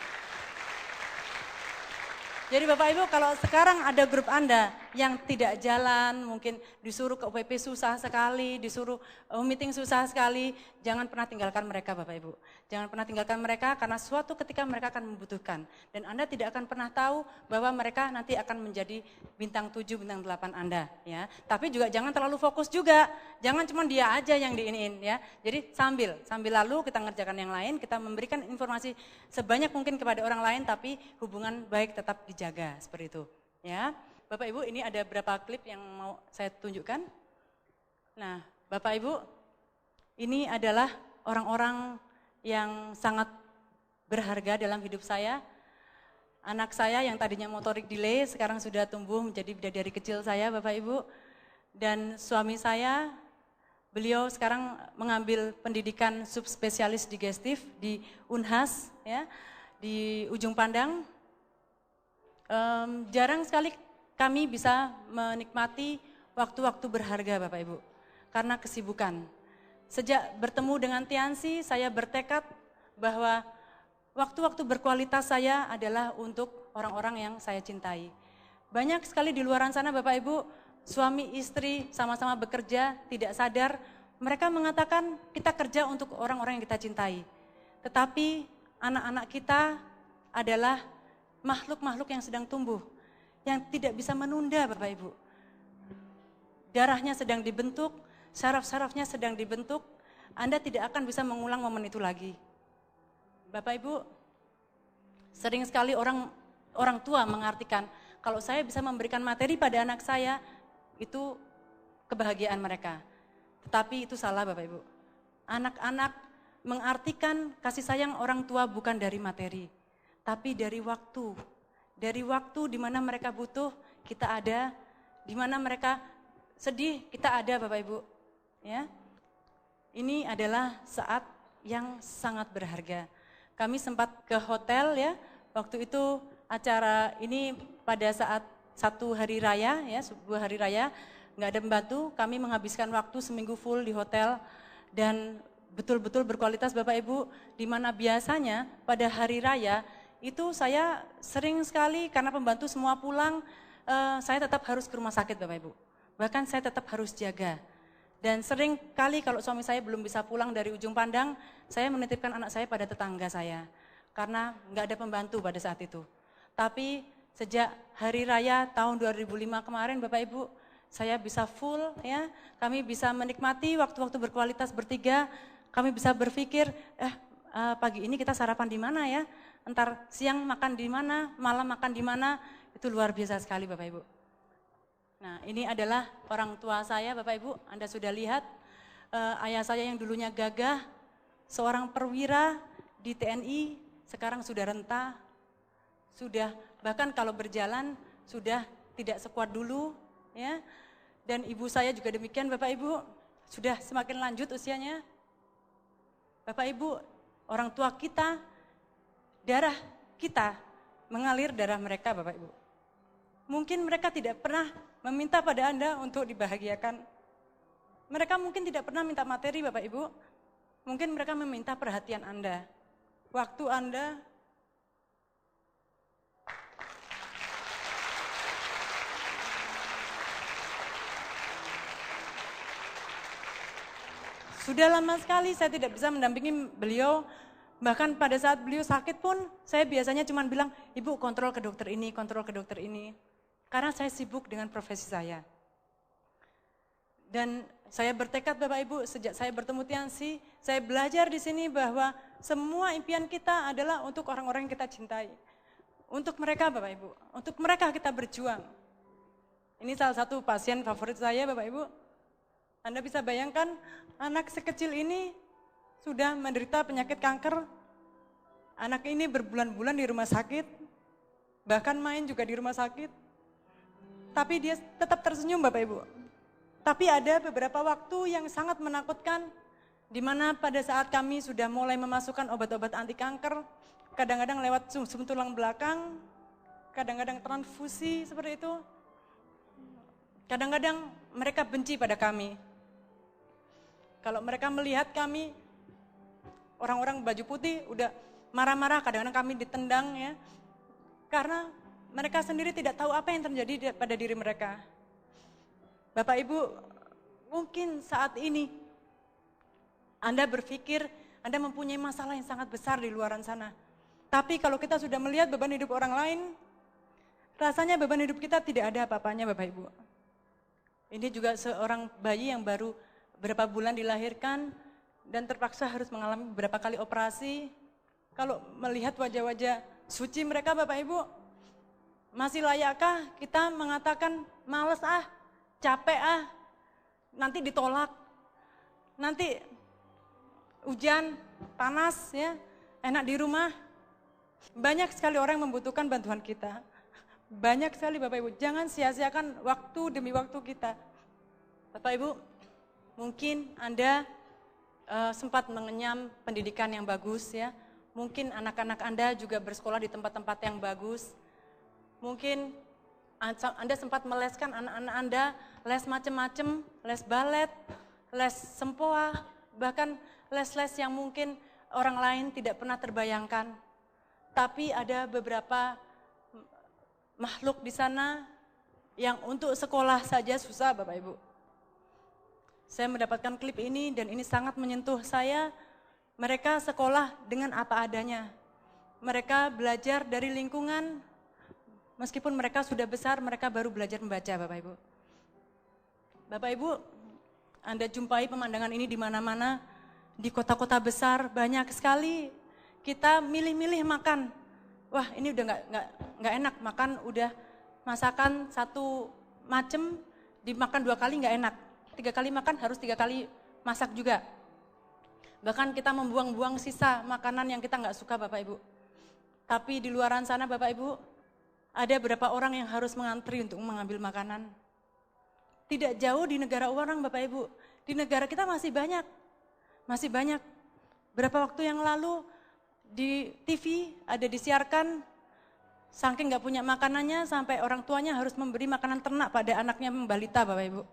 Jadi Bapak Ibu kalau sekarang ada grup Anda yang tidak jalan, mungkin disuruh ke UPP susah sekali, disuruh meeting susah sekali, jangan pernah tinggalkan mereka Bapak Ibu. Jangan pernah tinggalkan mereka karena suatu ketika mereka akan membutuhkan. Dan Anda tidak akan pernah tahu bahwa mereka nanti akan menjadi bintang 7, bintang 8 Anda. Ya. Tapi juga jangan terlalu fokus juga, jangan cuma dia aja yang diiniin. Ya. Jadi sambil lalu kita ngerjakan yang lain, kita memberikan informasi sebanyak mungkin kepada orang lain, tapi hubungan baik tetap dijaga, seperti itu. Ya. Bapak Ibu, ini ada beberapa klip yang mau saya tunjukkan. Nah, Bapak Ibu, ini adalah orang-orang yang sangat berharga dalam hidup saya. Anak saya yang tadinya motorik delay, sekarang sudah tumbuh menjadi bidadari kecil saya, Bapak Ibu. Dan suami saya, beliau sekarang mengambil pendidikan subspesialis digestif di Unhas, ya, di Ujung Pandang. Jarang sekali kami bisa menikmati waktu-waktu berharga Bapak Ibu, karena kesibukan. Sejak bertemu dengan Tiansi, saya bertekad bahwa waktu-waktu berkualitas saya adalah untuk orang-orang yang saya cintai. Banyak sekali di luar sana Bapak Ibu, suami istri sama-sama bekerja, tidak sadar, mereka mengatakan kita kerja untuk orang-orang yang kita cintai. Tetapi anak-anak kita adalah makhluk-makhluk yang sedang tumbuh, yang tidak bisa menunda Bapak Ibu. Darahnya sedang dibentuk, saraf-sarafnya sedang dibentuk, Anda tidak akan bisa mengulang momen itu lagi. Bapak Ibu, sering sekali orang tua mengartikan, kalau saya bisa memberikan materi pada anak saya, itu kebahagiaan mereka. Tetapi itu salah Bapak Ibu. Anak-anak mengartikan kasih sayang orang tua bukan dari materi, tapi dari waktu. Dari waktu di mana mereka butuh, kita ada. Di mana mereka sedih, kita ada Bapak Ibu. Ya. Ini adalah saat yang sangat berharga. Kami sempat ke hotel ya, waktu itu acara ini pada saat satu hari raya, ya, sebuah hari raya, nggak ada pembantu, kami menghabiskan waktu seminggu full di hotel, dan betul-betul berkualitas Bapak Ibu, di mana biasanya pada hari raya, itu saya sering sekali karena pembantu semua pulang, saya tetap harus ke rumah sakit Bapak Ibu. Bahkan saya tetap harus jaga. Dan sering kali kalau suami saya belum bisa pulang dari Ujung Pandang, saya menitipkan anak saya pada tetangga saya. Karena nggak ada pembantu pada saat itu. Tapi sejak hari raya tahun 2005 kemarin Bapak Ibu, saya bisa full ya, kami bisa menikmati waktu-waktu berkualitas bertiga, kami bisa berpikir, pagi ini kita sarapan di mana ya? Entar siang makan di mana, malam makan di mana, itu luar biasa sekali Bapak Ibu. Nah ini adalah orang tua saya Bapak Ibu, Anda sudah lihat, ayah saya yang dulunya gagah, seorang perwira di TNI, sekarang sudah renta, sudah bahkan kalau berjalan sudah tidak sekuat dulu, ya. Dan ibu saya juga demikian Bapak Ibu, sudah semakin lanjut usianya. Bapak Ibu, orang tua kita, darah kita mengalir darah mereka Bapak Ibu. Mungkin mereka tidak pernah meminta pada Anda untuk dibahagiakan. Mereka mungkin tidak pernah minta materi Bapak Ibu. Mungkin mereka meminta perhatian Anda. Waktu Anda. Sudah lama sekali saya tidak bisa mendampingi beliau. Bahkan pada saat beliau sakit pun, saya biasanya cuma bilang, Ibu kontrol ke dokter ini, kontrol ke dokter ini. Karena saya sibuk dengan profesi saya. Dan saya bertekad Bapak Ibu, sejak saya bertemu Tiansi, saya belajar di sini bahwa semua impian kita adalah untuk orang-orang yang kita cintai. Untuk mereka Bapak Ibu, untuk mereka kita berjuang. Ini salah satu pasien favorit saya Bapak Ibu. Anda bisa bayangkan, anak sekecil ini sudah menderita penyakit kanker. Anak ini berbulan-bulan di rumah sakit, bahkan main juga di rumah sakit. Tapi dia tetap tersenyum Bapak Ibu. Tapi ada beberapa waktu yang sangat menakutkan, di mana pada saat kami sudah mulai memasukkan obat-obat anti kanker, kadang-kadang lewat sum-sum tulang belakang, kadang-kadang transfusi seperti itu. Kadang-kadang mereka benci pada kami. Kalau mereka melihat kami, orang-orang baju putih udah marah-marah, kadang-kadang kami ditendang ya. Karena mereka sendiri tidak tahu apa yang terjadi pada diri mereka. Bapak Ibu, mungkin saat ini Anda berpikir Anda mempunyai masalah yang sangat besar di luar sana. Tapi kalau kita sudah melihat beban hidup orang lain, rasanya beban hidup kita tidak ada apa-apanya Bapak Ibu. Ini juga seorang bayi yang baru berapa bulan dilahirkan dan terpaksa harus mengalami beberapa kali operasi. Kalau melihat wajah-wajah suci mereka Bapak Ibu, masih layakkah kita mengatakan males capek nanti ditolak, nanti hujan, panas ya, enak di rumah. Banyak sekali orang yang membutuhkan bantuan kita. Banyak sekali Bapak Ibu, jangan sia-siakan waktu demi waktu kita. Bapak Ibu, mungkin Anda sempat mengenyam pendidikan yang bagus ya. Mungkin anak-anak Anda juga bersekolah di tempat-tempat yang bagus. Mungkin Anda sempat meleskan anak-anak Anda, les macam-macam, les balet, les sempoa, bahkan les-les yang mungkin orang lain tidak pernah terbayangkan. Tapi ada beberapa makhluk di sana yang untuk sekolah saja susah Bapak Ibu. Saya mendapatkan klip ini dan ini sangat menyentuh saya. Mereka sekolah dengan apa adanya. Mereka belajar dari lingkungan, meskipun mereka sudah besar, mereka baru belajar membaca Bapak Ibu. Bapak Ibu, Anda jumpai pemandangan ini di mana-mana, di kota-kota besar banyak sekali. Kita milih-milih makan. Wah ini udah nggak enak, makan udah masakan satu macem, dimakan 2 kali nggak enak. 3 kali makan harus 3 kali masak juga. Bahkan kita membuang-buang sisa makanan yang kita nggak suka Bapak Ibu. Tapi di luaran sana Bapak Ibu, ada beberapa orang yang harus mengantri untuk mengambil makanan. Tidak jauh di negara orang Bapak Ibu, di negara kita masih banyak. Masih banyak. Berapa waktu yang lalu di TV ada disiarkan, saking nggak punya makanannya sampai orang tuanya harus memberi makanan ternak pada anaknya balita Bapak Ibu.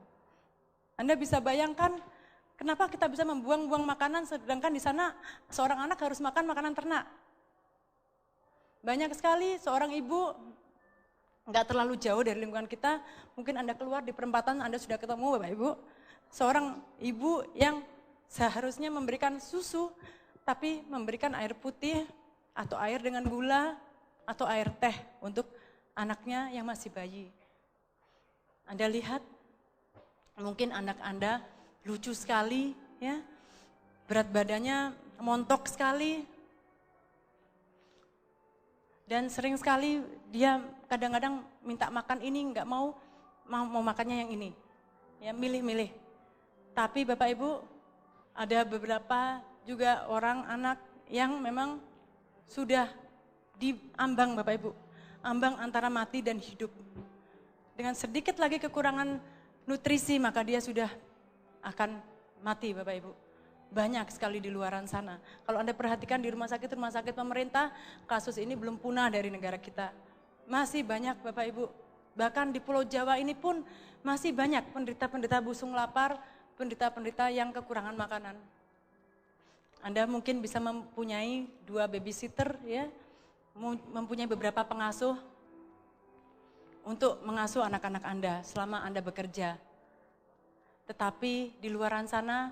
Anda bisa bayangkan kenapa kita bisa membuang-buang makanan sedangkan di sana seorang anak harus makan makanan ternak. Banyak sekali seorang ibu nggak terlalu jauh dari lingkungan kita, mungkin Anda keluar di perempatan Anda sudah ketemu Bapak Ibu, seorang ibu yang seharusnya memberikan susu tapi memberikan air putih atau air dengan gula atau air teh untuk anaknya yang masih bayi. Anda lihat, mungkin anak Anda lucu sekali, ya, berat badannya montok sekali, dan sering sekali dia kadang-kadang minta makan ini, nggak mau makannya yang ini, ya milih-milih. Tapi Bapak Ibu, ada beberapa juga orang anak yang memang sudah diambang Bapak Ibu, ambang antara mati dan hidup. Dengan sedikit lagi kekurangan nutrisi maka dia sudah akan mati Bapak Ibu. Banyak sekali di luaran sana. Kalau Anda perhatikan di rumah sakit pemerintah, kasus ini belum punah dari negara kita. Masih banyak Bapak Ibu. Bahkan di Pulau Jawa ini pun masih banyak penderita-penderita busung lapar, penderita-penderita yang kekurangan makanan. Anda mungkin bisa mempunyai 2 babysitter, ya, mempunyai beberapa pengasuh untuk mengasuh anak-anak Anda selama Anda bekerja. Tetapi di luaran sana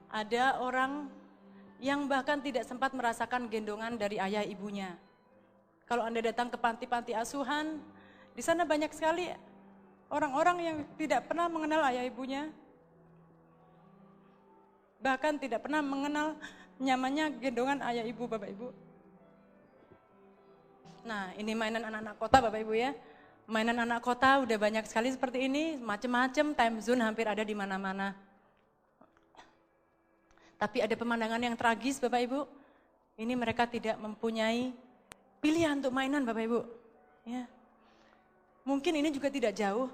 ada orang yang bahkan tidak sempat merasakan gendongan dari ayah ibunya. Kalau Anda datang ke panti-panti asuhan, di sana banyak sekali orang-orang yang tidak pernah mengenal ayah ibunya. Bahkan tidak pernah mengenal nyamannya gendongan ayah ibu Bapak Ibu. Nah ini mainan anak-anak kota Bapak Ibu ya. Mainan anak kota udah banyak sekali seperti ini, macam-macam, time zone hampir ada di mana-mana. Tapi ada pemandangan yang tragis Bapak Ibu, ini mereka tidak mempunyai pilihan untuk mainan Bapak Ibu. Ya. Mungkin ini juga tidak jauh,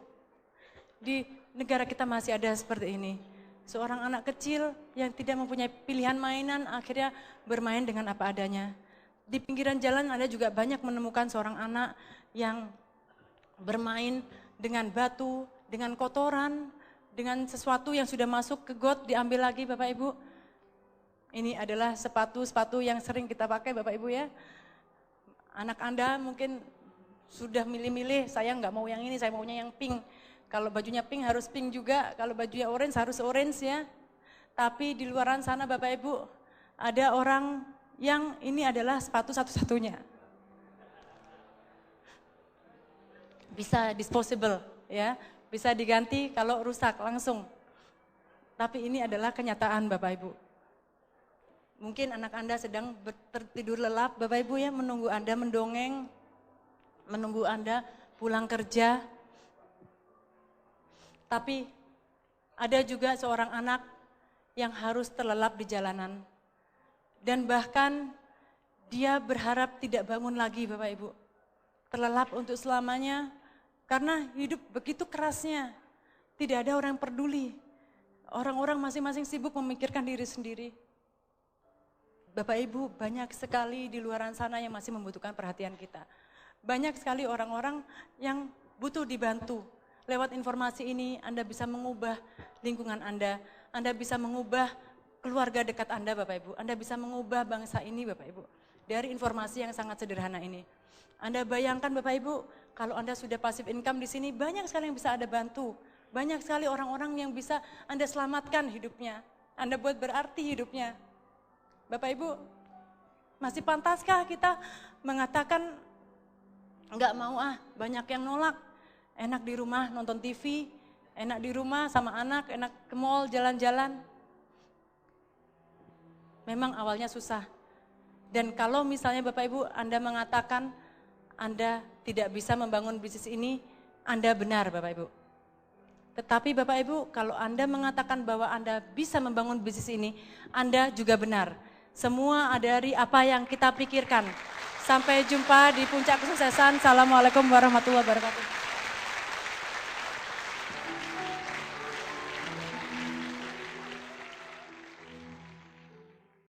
di negara kita masih ada seperti ini. Seorang anak kecil yang tidak mempunyai pilihan mainan akhirnya bermain dengan apa adanya. Di pinggiran jalan Anda juga banyak menemukan seorang anak yang bermain dengan batu, dengan kotoran, dengan sesuatu yang sudah masuk ke got diambil lagi Bapak Ibu. Ini adalah sepatu-sepatu yang sering kita pakai Bapak Ibu ya. Anak Anda mungkin sudah milih-milih, saya nggak mau yang ini, saya maunya yang pink. Kalau bajunya pink harus pink juga, kalau bajunya orange harus orange ya. Tapi di luaran sana Bapak Ibu, ada orang yang ini adalah sepatu satu-satunya. Bisa disposable ya, bisa diganti kalau rusak langsung. Tapi ini adalah kenyataan Bapak Ibu. Mungkin anak Anda sedang tertidur lelap Bapak Ibu ya, menunggu Anda mendongeng, menunggu Anda pulang kerja. Tapi ada juga seorang anak yang harus terlelap di jalanan. Dan bahkan dia berharap tidak bangun lagi Bapak Ibu. Terlelap untuk selamanya karena hidup begitu kerasnya. Tidak ada orang yang peduli. Orang-orang masing-masing sibuk memikirkan diri sendiri. Bapak Ibu, banyak sekali di luaran sana yang masih membutuhkan perhatian kita. Banyak sekali orang-orang yang butuh dibantu. Lewat informasi ini Anda bisa mengubah lingkungan Anda bisa mengubah keluarga dekat Anda Bapak Ibu, Anda bisa mengubah bangsa ini Bapak Ibu. Dari informasi yang sangat sederhana ini. Anda bayangkan Bapak Ibu, kalau Anda sudah passive income di sini, banyak sekali yang bisa Anda bantu. Banyak sekali orang-orang yang bisa Anda selamatkan hidupnya. Anda buat berarti hidupnya. Bapak Ibu, masih pantaskah kita mengatakan, enggak mau banyak yang nolak. Enak di rumah nonton TV, enak di rumah sama anak, enak ke mall, jalan-jalan. Memang awalnya susah. Dan kalau misalnya Bapak Ibu Anda mengatakan Anda tidak bisa membangun bisnis ini, Anda benar Bapak Ibu. Tetapi Bapak Ibu, kalau Anda mengatakan bahwa Anda bisa membangun bisnis ini, Anda juga benar. Semua dari apa yang kita pikirkan. Sampai jumpa di puncak kesuksesan. Assalamualaikum warahmatullahi wabarakatuh.